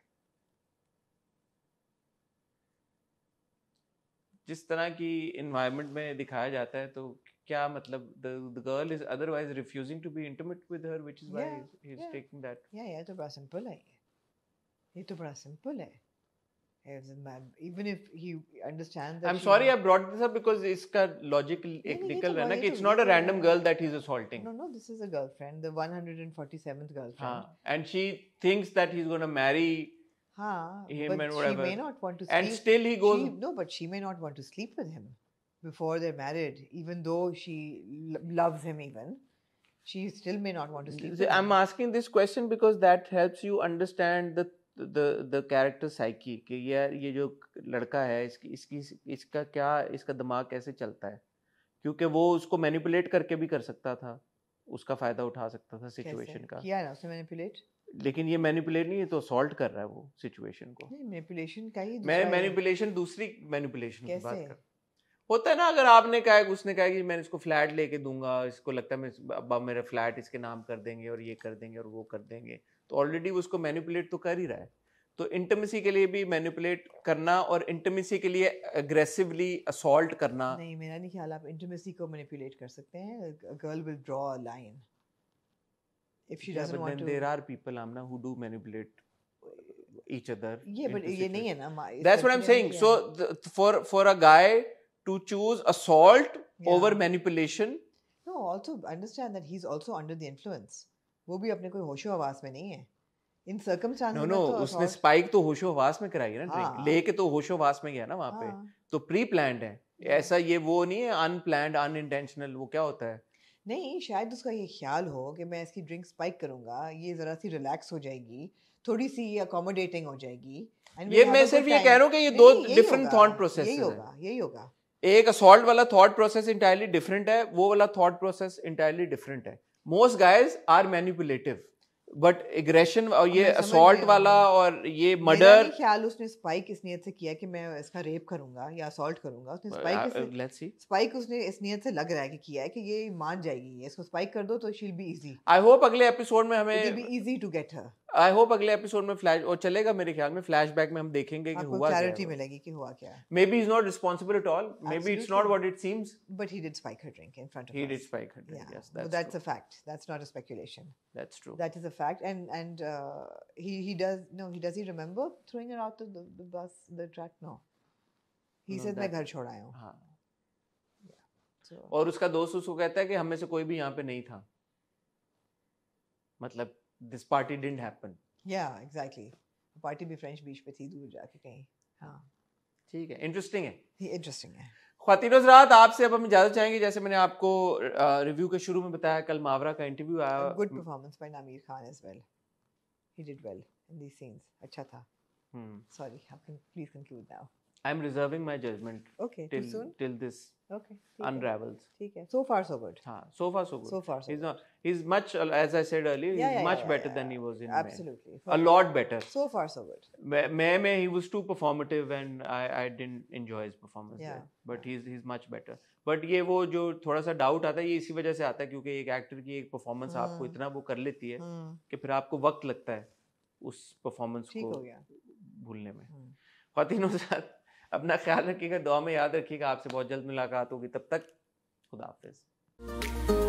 जिस तरह की इन्वायरमेंट में दिखाया जाता है, तो क्या मतलब the girl is otherwise refusing to be intimate with her, which is why Yeah, he's yeah. taking that. Yeah, ये तो बड़ा सिंपल है। ये तो बड़ा सिंपल है। Even if he understands that I'm she sorry I wants- brought this up because इसका logic नहीं, ये निकल तो रहा है ना ये कि तो- it's ये not a तो- random girl that he's assaulting. No, this is a girlfriend, the 147th girlfriend. हाँ, and she thinks that he's going to marry हाँ, him but and she whatever. may not want to And sleep. still he goes. No, but she may not want to sleep with him before they're married, even though she loves him even. She still may not want to sleep with I'm him. asking this question because that helps you understand the character psyche, कि यार ये जो लड़का है, इसका क्या, इसका दिमाग कैसे चलता है, क्योंकि वो उसको मैनिपुलेट करके भी कर सकता था, उसका फायदा उठा सकता था सिचुएशन का, किया ना उसने मैनिपुलेट। लेकिन ये मैनिपुलेट नहीं है, तो असॉल्ट कर रहा है वो सिचुएशन को। नहीं, मैनिपुलेशन का ही मैं दूसरा मैनिपुलेशन दूसरी मैनिपुलेशन की बात कैसे? कर, होता है ना, अगर आपने कहा, उसने कहा कि मैंने इसको फ्लैट लेके दूंगा, इसको लगता है मैं अब मेरा फ्लैट इसके नाम कर देंगे और ये कर देंगे और वो कर देंगे, तो ऑलरेडी उसको मैनिपुलेट तो कर ही रहा है। तो इंटीमेसी के लिए भी मैनिपुलेट करना और इंटीमेसी के लिए अग्रेसिवली असॉल्ट करना, नहीं, मेरा नहीं ख्याल आप इंटीमेसी को मैनिपुलेट कर सकते हैं। A girl will draw a line if she doesn't want to. there are people, Amna, who do manipulate each other. Yeah, but into ये नहीं है situations. ना। That's what I'm saying. So for a guy to choose assault over Yeah. manipulation, No, also understand that he's also under the influence. वो भी अपने कोई होशो हवास में नहीं है। In circumstances no, में तो उसने assault- स्पाइक तो होशो हवास में कराई है ना, ड्रिंक हाँ। लेके तो होशो हवास में गया ना वहाँ पे, हाँ। तो प्री प्लान्ड है ऐसा, ये वो नहीं है अनप्लान्ड अनइंटेंशनल। वो क्या होता है, नहीं, शायद उसका ये ख्याल हो कि मैं इसकी ड्रिंक स्पाइक करूंगा, ये जरा सी रिलैक्स हो जाएगी, थोड़ी सी ये अकोमोडेटिंग हो जाएगी। And ये we'll मैं have a सिर्फ good ये time. कह रहा हूँ कि ये नहीं, दो नहीं, यही डिफरेंट होगा, थॉट प्रोसेस यही है। होगा, यही होगा। एक असॉल्ट वाला थॉट प्रोसेस इंटायरली डिफरेंट है, वो वाला थॉट प्रोसेस इंटायरली डिफरेंट है। Most guys are manipulative, but aggression और ये मैं समझ असॉल्ट रही वाला हूँ। और ये मेरा मर्डर, नहीं ख्याल उसने स्पाइक इस नियत से किया कि मैं इसका रेप करूंगा या असॉल्ट करूंगा। उसने लेट्स सी, स्पाइक उसने इस नियत से लग रहा है कि किया है कि ये मान जाएगी, इसको स्पाइक कर दो तो she'll be easy, I hope अगले एपिसोड में इट विल हमें, be easy to get her. I hope अगले एपिसोड में फ्लैश और चलेगा मेरे ख्याल में, फ्लैशबैक में हम देखेंगे कि आपको हुआ क्या क्लैरिटी है। मिलेगी कि हुआ क्या है। May be is not responsible at all, may be it's not Absolutely. What it seems, But he did spike her drink in front of he us. Did spike her, Yeah, yes well, that's a fact. That's not a speculation. That's true. That is a fact. And he does. No, does he remember throwing her out of the bus, the track? No. He No, said मैं that- घर छोड़ आया हूँ. हाँ, So और उसका दोस्त उसको कहता है कि हम में से कोई भी यहाँ पे नहीं था, मतलब this party didn't happen. yeah, exactly. Party भी फ्रेंच बीच पे थी, दूर जाके कहीं। हाँ, ठीक है, इंटरेस्टिंग है। ये इंटरेस्टिंग है। ख्वातीन हज़रात, आपसे अब हम इजाज़त चाहेंगे। जैसे मैंने आपको रिव्यू के शुरू में बताया, कल मावरा का इंटरव्यू A आया। good performance by Nameer Khan as well. He did well in these scenes. अच्छा था. Sorry, please conclude now. I am reserving my judgement Okay, too soon? till this Okay, ठीक है, unravels. ठीक है. So far so good. हाँ, so far so good. So far so He's good. not. He's much, as I said earlier, Yeah, he's yeah, much yeah, better yeah. than he was in May. Absolutely. A lot better. So far so good. May he was too performative and I didn't enjoy his performance Yeah. there. But he's much better. But ये वो जो थोड़ा सा doubt आता है, ये इसी वजह से आता है क्योंकि एक एक्टर की एक परफॉर्मेंस आपको इतना वो कर लेती है कि फिर आपको वक्त लगता है उस परफॉर्मेंस ठीक को हो गया. भूलने में। ख्वातीनों के साथ अपना ख्याल रखिएगा, दुआ में याद रखिएगा। आपसे बहुत जल्द मुलाकात होगी, तब तक खुदा हाफिज।